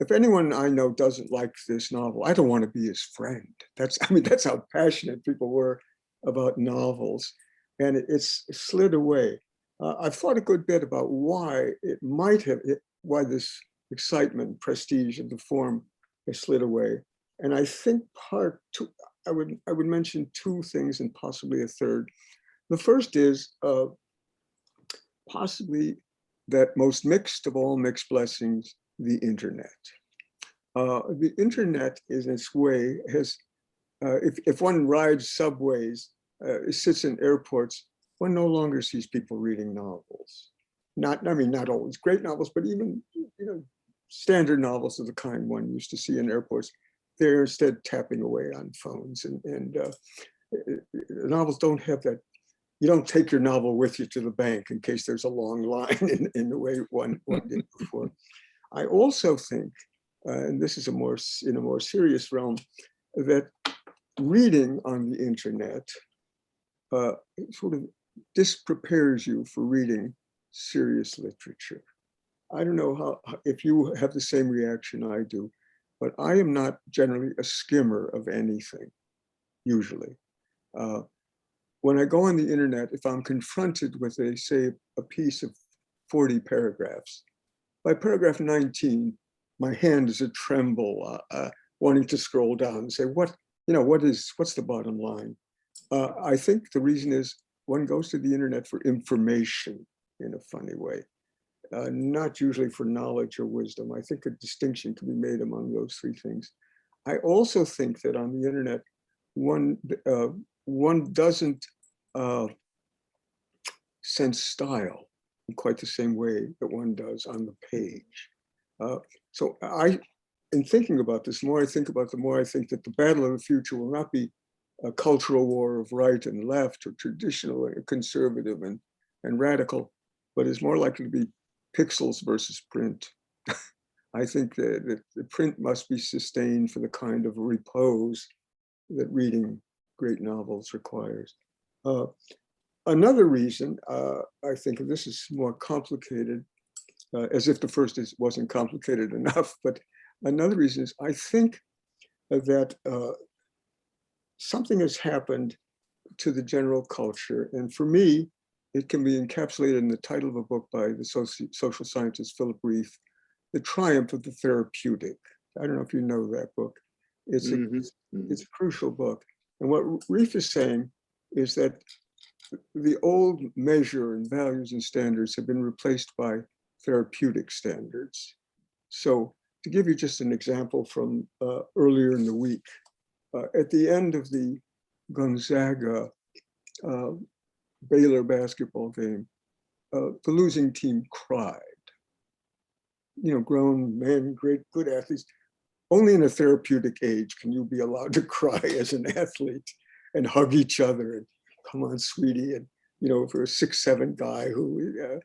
if anyone I know doesn't like this novel, I don't want to be his friend. That's how passionate people were about novels. And it's slid away. I've thought a good bit about why why this excitement, prestige of the form has slid away. And I think I would mention two things and possibly a third. The first is possibly that most mixed of all mixed blessings, the internet. The internet in its way has, if one rides subways, sits in airports, one no longer sees people reading novels. Not always great novels, but even standard novels of the kind one used to see in airports. They're instead tapping away on phones, and novels don't have that. You don't take your novel with you to the bank in case there's a long line in the way one did before. I also think, and this is in a more serious realm, that reading on the internet sort of disprepares you for reading serious literature. I don't know if you have the same reaction I do, but I am not generally a skimmer of anything, usually. When I go on the internet, if I'm confronted with say a piece of 40 paragraphs, by paragraph 19, my hand is a tremble. wanting to scroll down and say, what's the bottom line? I think the reason is one goes to the internet for information in a funny way, not usually for knowledge or wisdom. I think a distinction can be made among those three things. I also think that on the internet, one doesn't sense style in quite the same way that one does on the page. So in thinking about this, the more I think about, the more I think that the battle of the future will not be a cultural war of right and left or traditional or conservative and radical, but is more likely to be pixels versus print. I think that the print must be sustained for the kind of repose that reading great novels requires. Another reason, I think, and this is more complicated, as if the first wasn't complicated enough, but another reason is I think that something has happened to the general culture. And for me, it can be encapsulated in the title of a book by the social scientist Philip Reith, The Triumph of the Therapeutic. I don't know if you know that book. It's a crucial book. And what Reith is saying is that the old measure and values and standards have been replaced by therapeutic standards. So to give you just an example from earlier in the week, at the end of the Gonzaga Baylor basketball game, the losing team cried. Grown men, great, good athletes. Only in a therapeutic age can you be allowed to cry as an athlete and hug each other and come on, sweetie. And, for a 6'7" guy who,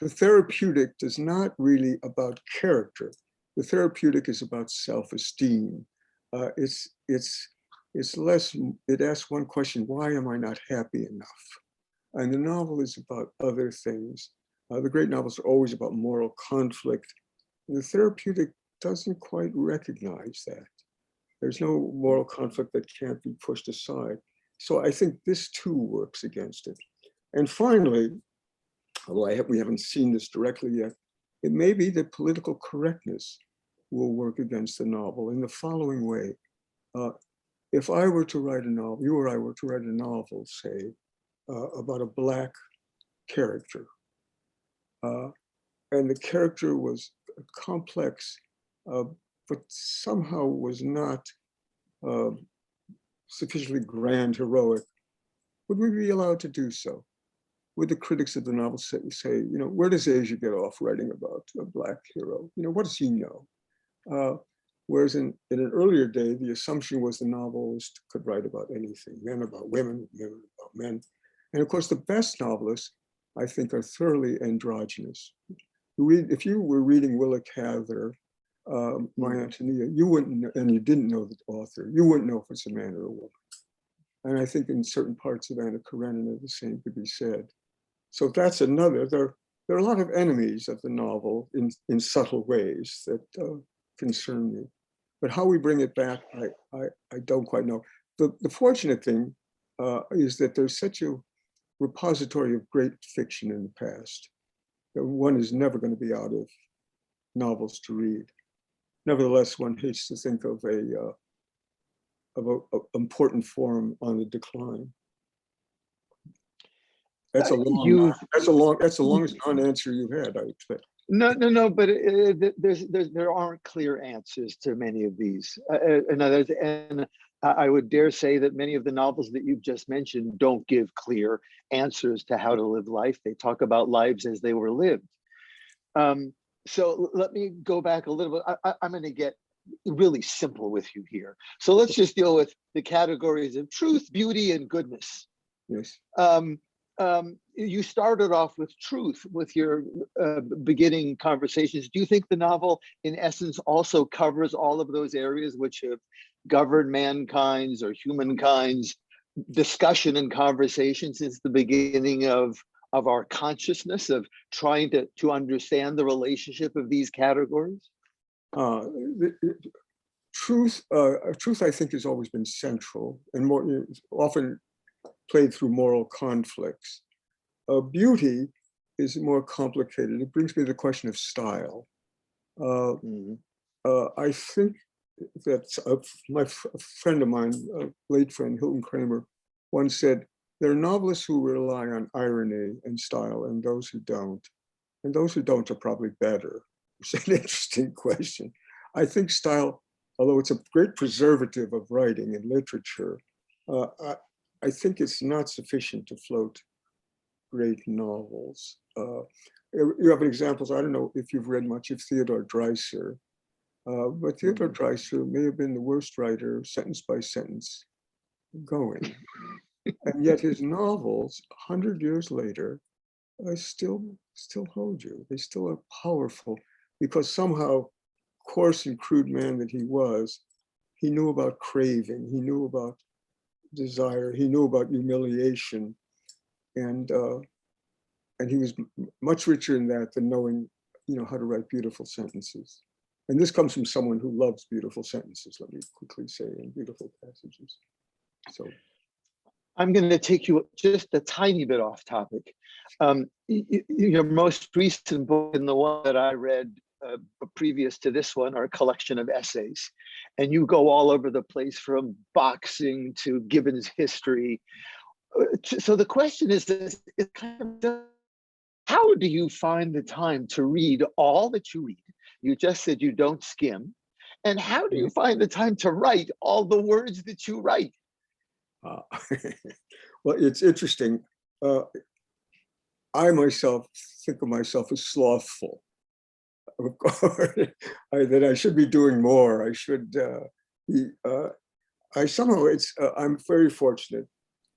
the therapeutic is not really about character. The therapeutic is about self-esteem. It's less, it asks one question: why am I not happy enough? And the novel is about other things. The great novels are always about moral conflict. And the therapeutic doesn't quite recognize that. There's no moral conflict that can't be pushed aside. So I think this too works against it. And finally, although we haven't seen this directly yet, it may be that political correctness will work against the novel in the following way. If I were to write a novel, you or I were to write a novel, say, about a Black character, and the character was complex, but somehow was not sufficiently grand, heroic, would we be allowed to do so? Would the critics of the novel say, where does Asia get off writing about a Black hero? What does he know? Whereas in an earlier day, the assumption was the novelist could write about anything, men about women, women about men. And of course, the best novelists, I think, are thoroughly androgynous. If you were reading Willa Cather, My Antonia, you wouldn't know, and you didn't know the author, you wouldn't know if it's a man or a woman. And I think in certain parts of Anna Karenina, the same could be said. So that's another, there are a lot of enemies of the novel in subtle ways that concern me. But how we bring it back, I don't quite know. The fortunate thing is that there's such a repository of great fiction in the past that one is never going to be out of novels to read. Nevertheless, one hates to think of a important form on the decline. That's the longest non-answer you've had, I expect. No, but there aren't clear answers to many of these. And I would dare say that many of the novels that you've just mentioned don't give clear answers to how to live life. They talk about lives as they were lived. So let me go back a little bit. I'm going to get really simple with you here. So let's just deal with the categories of truth, beauty, and goodness. Yes. You started off with truth with your beginning conversations. Do you think the novel, in essence, also covers all of those areas which have governed mankind's or humankind's discussion and conversation since the beginning of our consciousness, of trying to understand the relationship of these categories? Truth, I think, has always been central and more often played through moral conflicts. Beauty is more complicated. It brings me to the question of style. I think that a friend of mine, a late friend, Hilton Kramer, once said, there are novelists who rely on irony and style and those who don't. And those who don't are probably better. It's an interesting question. I think style, although it's a great preservative of writing and literature, I think it's not sufficient to float great novels. You have examples, I don't know if you've read much of Theodore Dreiser, but Theodore Dreiser may have been the worst writer, sentence by sentence, going. And yet his novels, 100 years later, still hold you. They still are powerful because somehow, coarse and crude man that he was, he knew about craving, he knew about desire, he knew about humiliation, and he was much richer in that than knowing, how to write beautiful sentences. And this comes from someone who loves beautiful sentences, let me quickly say, and beautiful passages. So I'm going to take you just a tiny bit off topic. Your most recent book and the one that I read previous to this one are a collection of essays. And you go all over the place from boxing to Gibbon's history. So the question is how do you find the time to read all that you read? You just said you don't skim. And how do you find the time to write all the words that you write? Well, it's interesting. I myself think of myself as slothful. Of course, that I should be doing more. I should be. I somehow I'm very fortunate.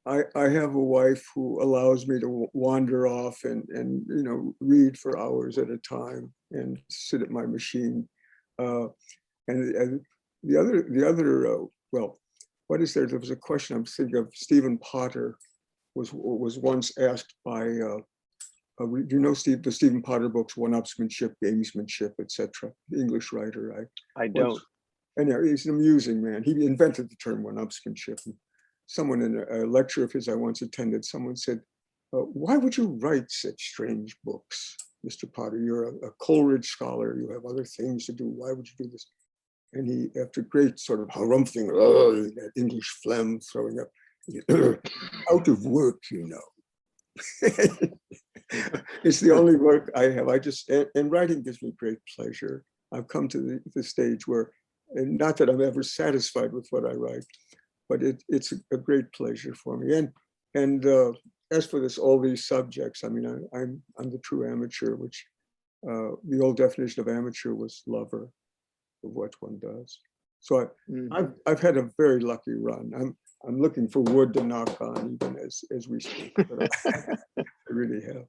I have a wife who allows me to wander off and read for hours at a time and sit at my machine. And the other well. What is there? There was a question I'm thinking of. Stephen Potter was once asked by, do you know the Stephen Potter books, One-Upsmanship, Gamesmanship, etc. The English writer. I don't. Anyhow, he's an amusing man. He invented the term one-upsmanship. And someone in a lecture of his I once attended, someone said, why would you write such strange books, Mr. Potter? You're a Coleridge scholar. You have other things to do. Why would you do this? And he, after great sort of harumphing, that English phlegm throwing up, out of work, It's the only work I have. And writing gives me great pleasure. I've come to the stage where, and not that I'm ever satisfied with what I write, but it's a great pleasure for me. And as for all these subjects, I mean, I'm the true amateur, which the old definition of amateur was lover of what one does. So I've had a very lucky run. I'm looking for wood to knock on even as we speak. But I really have.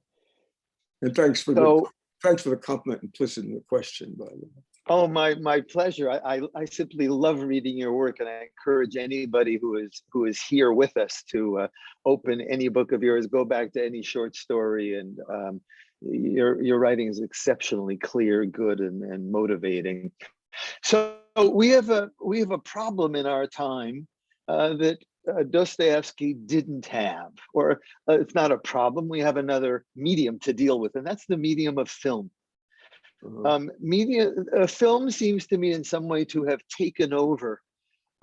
And thanks for the compliment implicit in the question, by the way. Oh, my pleasure. I simply love reading your work, and I encourage anybody who is here with us to open any book of yours, go back to any short story, and your writing is exceptionally clear, good, and motivating. So we have a problem in our time that Dostoevsky didn't have, or it's not a problem. We have another medium to deal with, and that's the medium of film. Film seems to me in some way to have taken over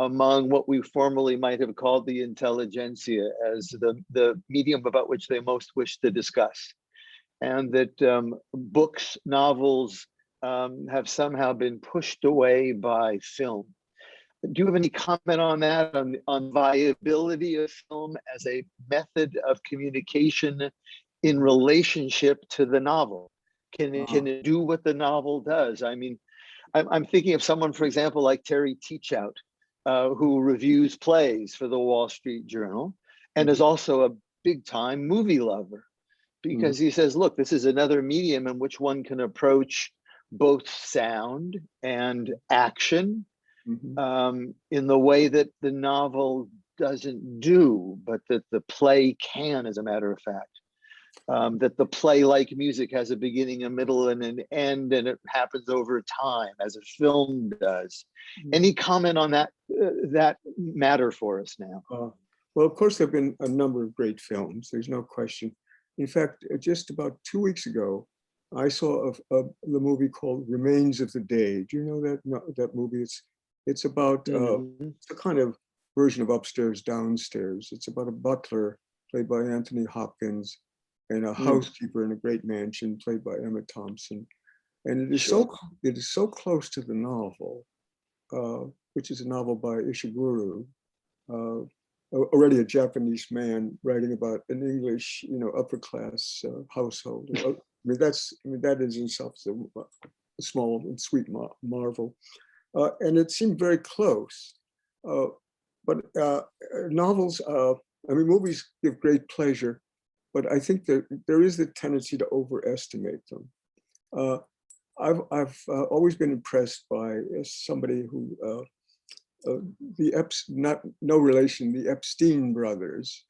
among what we formerly might have called the intelligentsia as the medium about which they most wish to discuss, and that books, novels, have somehow been pushed away by film. Do you have any comment on that, on viability of film as a method of communication in relationship to the novel? Can it do what the novel does? I mean, I'm thinking of someone, for example, like Terry Teachout, who reviews plays for the Wall Street Journal and is also a big-time movie lover, because he says, look, this is another medium in which one can approach both sound and action in the way that the novel doesn't do, but that the play can, as a matter of fact. That the play, like music, has a beginning, a middle, and an end, and it happens over time, as a film does. Any comment on that matter for us now? Well, of course, there have been a number of great films. There's no question. In fact, just about 2 weeks ago, I saw the movie called Remains of the Day. Do you know that that movie? It's about Mhm. it's a kind of version of Upstairs, Downstairs. It's about a butler played by Anthony Hopkins and a Mm, housekeeper in a great mansion played by Emma Thompson. And sure. it is so close to the novel, which is a novel by Ishiguro, uh, already a Japanese man writing about an English, upper class household. I mean, that is in itself a small and sweet marvel. And it seemed very close. Uh, but novels, I mean, movies give great pleasure, but I think that there is the tendency to overestimate them. Uh, I've always been impressed by somebody who not no relation, the Epstein brothers,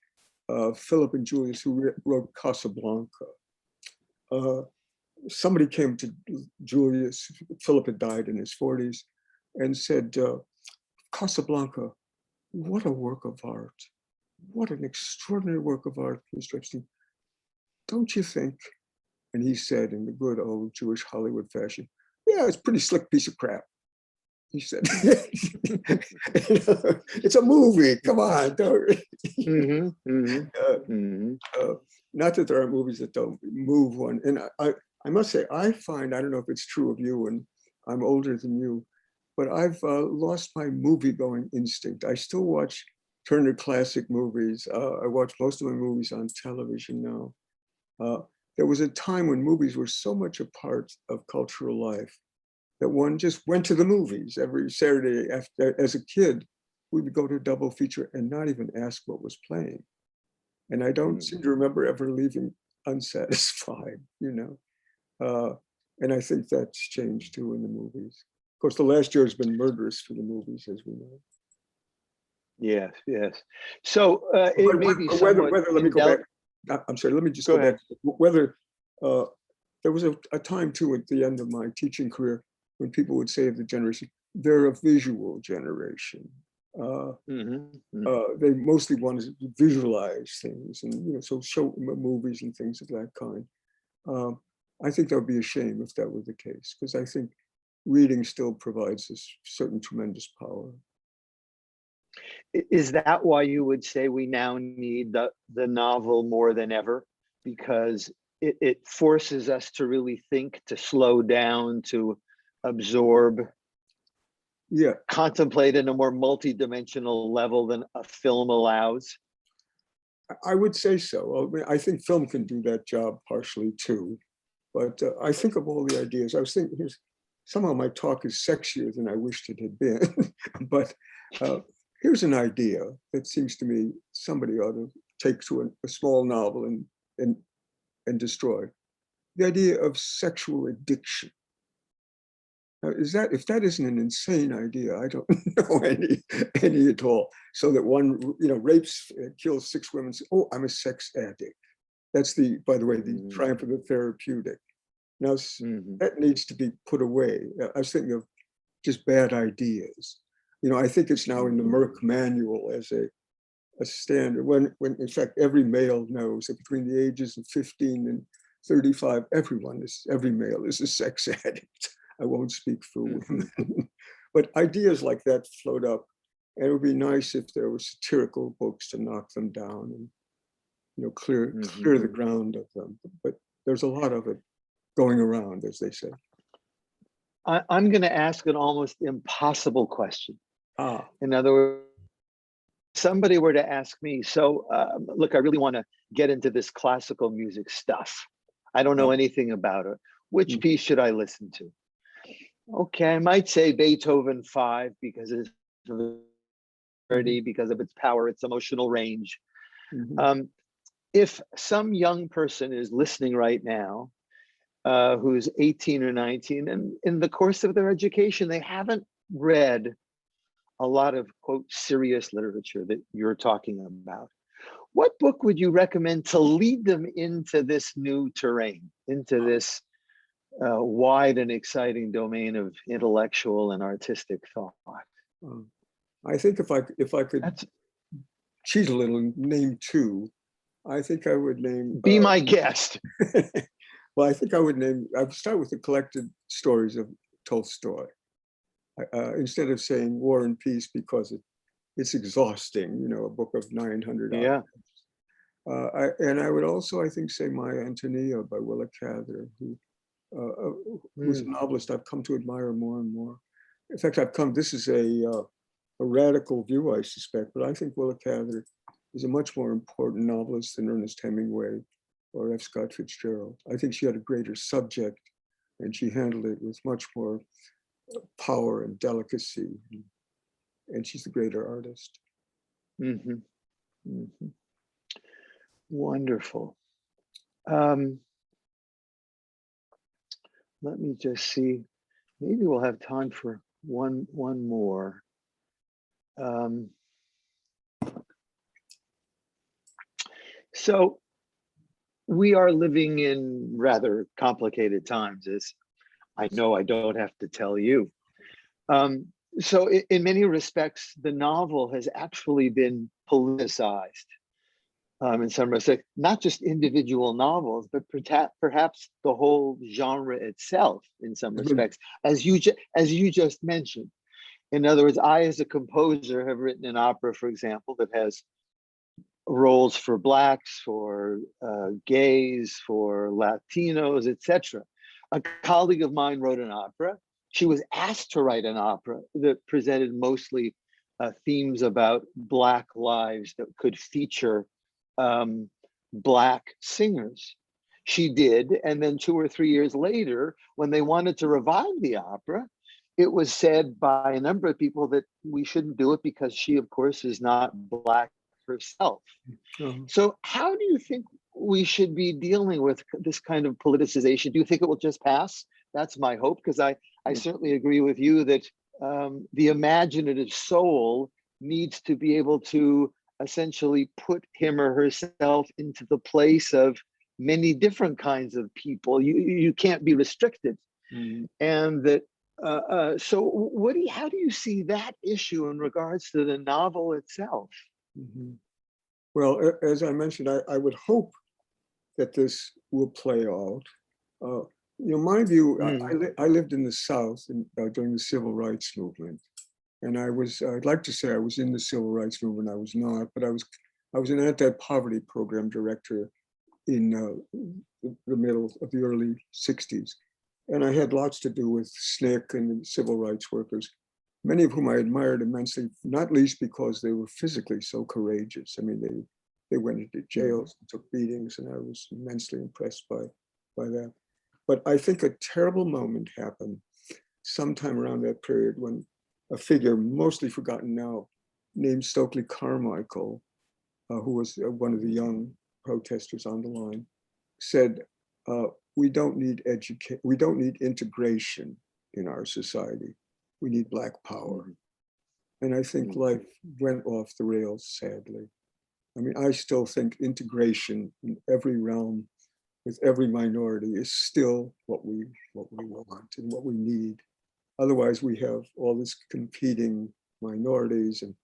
Philip and Julius, who wrote Casablanca. Uh, Somebody came to Julius, Philip had died in his 40s, and said, Casablanca, what a work of art. What an extraordinary work of art, Mr. Epstein. Don't you think? And he said in the good old Jewish Hollywood fashion, yeah, it's a pretty slick piece of crap. He said, it's a movie. Come on, don't. Mhm, mhm, uh, mhm. Not that there are movies that don't move one. And I must say, I find, I don't know if it's true of you, and I'm older than you, but I've lost my movie going instinct. I still watch Turner Classic Movies. I watch most of my movies on television now. There was a time when movies were so much a part of cultural life that one just went to the movies every Saturday after. As a kid, we would go to a double feature and not even ask what was playing. And I don't seem to remember ever leaving unsatisfied, and I think that's changed too in the movies. Of course, the last year has been murderous for the movies, as we know. Yes, yes. So it may be somewhat Whether, let me go back. indel. I'm sorry, let me just Go go back. ahead. Whether there was a time too at the end of my teaching career when people would say of the generation, they're a visual generation. Uh, Mhm, mhm. they mostly wanted to visualize things, and so show movies and things of that kind. Um, I think that would be a shame if that were the case, because I think reading still provides this certain tremendous power. Is that why you would say we now need the novel more than ever? Because it forces us to really think, to slow down, to absorb, Yeah, contemplate in a more multidimensional level than a film allows. I would say so. I mean, I think film can do that job partially too. But I think of all the ideas. I was thinking, somehow my talk is sexier than I wished it had been. But here's an idea that seems to me somebody ought to take to a small novel and and destroy. The idea of sexual addiction. Is that, if that isn't an insane idea, I don't know any at all. So that one, rapes, kills 6 women. Oh, I'm a sex addict. That's by the way, the Mm, triumph of the therapeutic. Now, mhm, that needs to be put away. I was thinking of just bad ideas. I think it's now in the mhm, Merck manual as a standard, when in fact every male knows that between the ages of 15 and 35, every male is a sex addict. I won't speak for mhm, women. But ideas like that float up. And it would be nice if there were satirical books to knock them down and clear the mhm. ground of them. But there's a lot of it going around, as they say. I'm going to ask an almost impossible question. Ah, In other words, somebody were to ask me, so look, I really want to get into this classical music stuff. I don't know ah, anything about it. Which mm, piece should I listen to? Okay, I might say Beethoven 5 because it's mhm, because of its power, its emotional range. mhm, Um, if some young person is listening right now, who's 18 or 19, and in the course of their education, they haven't read a lot of quote serious literature that you're talking about, what book would you recommend to lead them into this new terrain, into this wide and exciting domain of intellectual and artistic thought? ah. I think if I could That's cheat a little and name 2, I think I would name be my guest. Well, I think I would start with the collected stories of Tolstoy. Instead of saying War and Peace because it's exhausting, a book of 900 Yeah. and I would also, I think, say My Antonia by Willa Cather, who's a novelist I've come to admire more and more. In fact, this is a radical view, I suspect, but I think Willa Cather is a much more important novelist than Ernest Hemingway or F. Scott Fitzgerald. I think she had a greater subject and she handled it with much more power and delicacy. And she's the greater artist. Mm-hmm. Mm-hmm. Wonderful. Let me just see. Maybe we'll have time for one more. So we are living in rather complicated times, as I know I don't have to tell you. So in many respects, the novel has actually been politicized. In some respects, not just individual novels, but perhaps the whole genre itself in some respects, as you just mentioned. In other words, I, as a composer, have written an opera, for example, that has roles for Blacks, for gays, for Latinos, etc. A colleague of mine wrote an opera. She was asked to write an opera that presented mostly themes about Black lives that could feature Black singers. She did, and then 2 or 3 years later, when they wanted to revive the opera, it was said by a number of people that we shouldn't do it because she, of course, is not Black herself. So how do you think we should be dealing with this kind of politicization? Do you think it will just pass? That's my hope, because I certainly agree with you that the imaginative soul needs to be able to essentially put him or herself into the place of many different kinds of people. You can't be restricted. And that so how do you see that issue in regards to the novel itself? Well, as I mentioned, I would hope that this will play out. My view, I lived in the South during the Civil Rights Movement. And I'd like to say I was in the Civil Rights Movement. I was not, but I was an anti-poverty program director in the middle of the early 60s. And I had lots to do with SNCC and the civil rights workers, many of whom I admired immensely, not least because they were physically so courageous. I mean, they went into jails and took beatings, and I was immensely impressed by that. But I think a terrible moment happened sometime around that period when a figure mostly forgotten now named Stokely Carmichael, who was one of the young protesters on the line, said, we don't need integration in our society. We need Black power. And I think life went off the rails, sadly. I mean, I still think integration in every realm with every minority is still what we want and what we need. Otherwise, we have all this competing minorities. And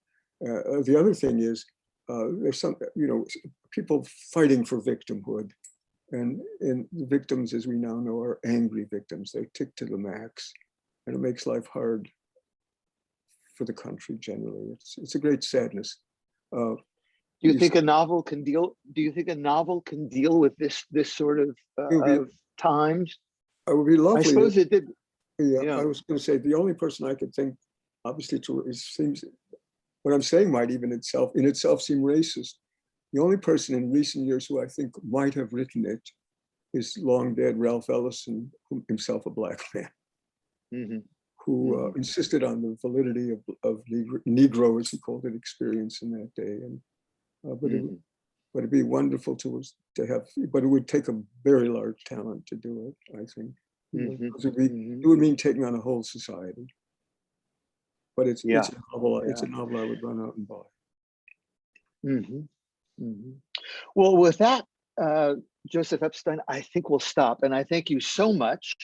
the other thing is, there's some, people fighting for victimhood. And the victims, as we now know, are angry victims. They're ticked to the max. And it makes life hard for the country generally. It's a great sadness. Do you think a novel can deal? Do you think a novel can deal with this sort of times? It would be lovely. I suppose it did. Yeah, I was going to say the only person I could think, obviously, seems what I'm saying might even in itself seem racist. The only person in recent years who I think might have written it is long dead Ralph Ellison, himself a Black man, who insisted on the validity of Negro, as he called it, experience in that day. And but it'd be wonderful to have, but it would take a very large talent to do it, I think. It would mean taking on a whole society. But it's a novel I would run out and buy. Well, with that, Joseph Epstein, I think we'll stop. And I thank you so much.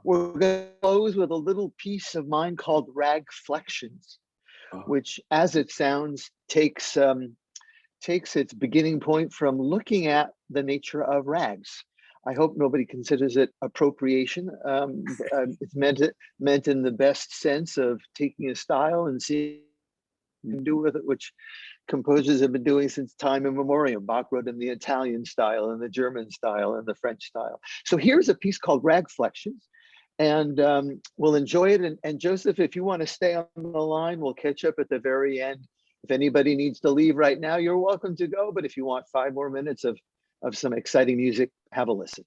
We're going to close with a little piece of mine called Rag Flexions, which, as it sounds, takes its beginning point from looking at the nature of rags. I hope nobody considers it appropriation. It's meant in the best sense of taking a style and seeing what you can do with it, which composers have been doing since time immemorial. Bach wrote in the Italian style and the German style and the French style. So here's a piece called Flexions, and we'll enjoy it. And Joseph, if you want to stay on the line, we'll catch up at the very end. If anybody needs to leave right now, you're welcome to go. But if you want 5 more minutes of some exciting music, have a listen.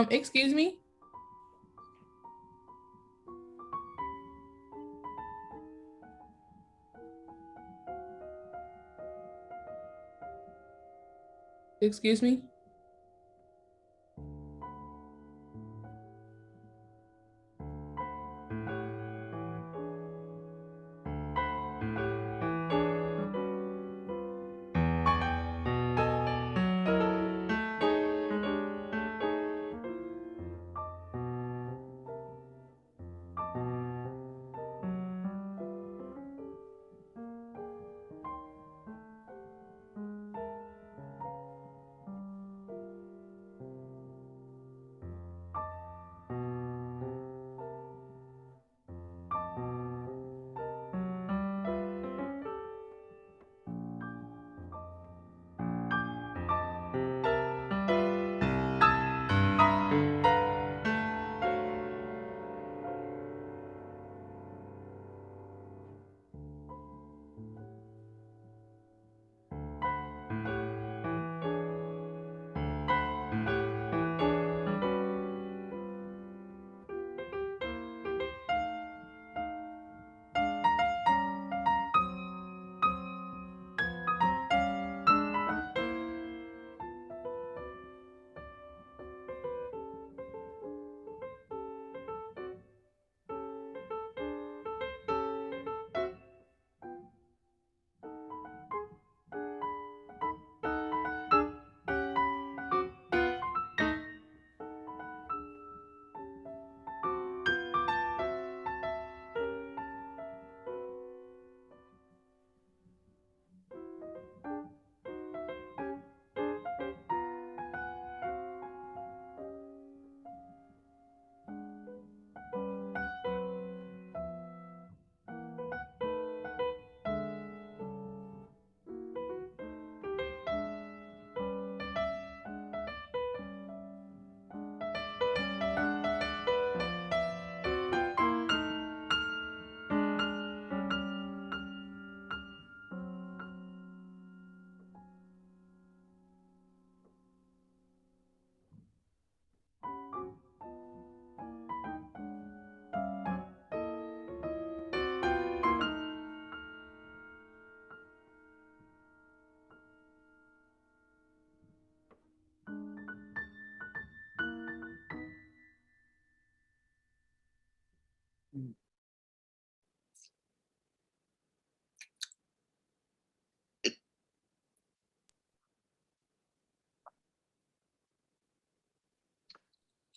Excuse me? Excuse me?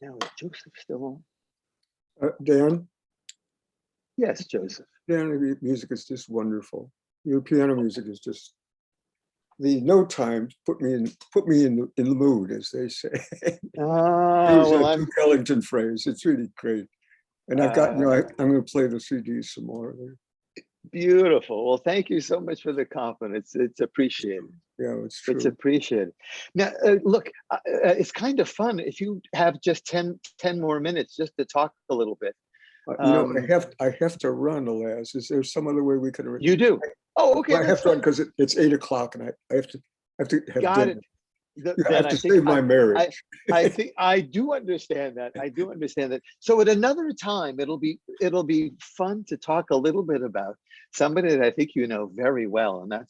Now, is Joseph still on? Dan, Yes, Joseph. piano music is just wonderful. Your piano music is just the no time put me in the mood, as they say. Use Well, a I'm Duke Ellington phrase. It's really great. And I've got, I'm going to play the CD some more. beautiful. Well, thank you so much for the compliment. It's appreciated. Yeah, it's It's true. appreciated. Now, look, it's kind of fun if you have just 10 more minutes just to talk a little bit. You know, I have to run, alas. Is there some other way we could? You do? Oh, okay. I have to run because it's 8 o'clock, and I have to have Got dinner. it. I have to save my marriage. I think I do understand that. I do understand that. So at another time, it'll be fun to talk a little bit about somebody that I think you know very well, and that's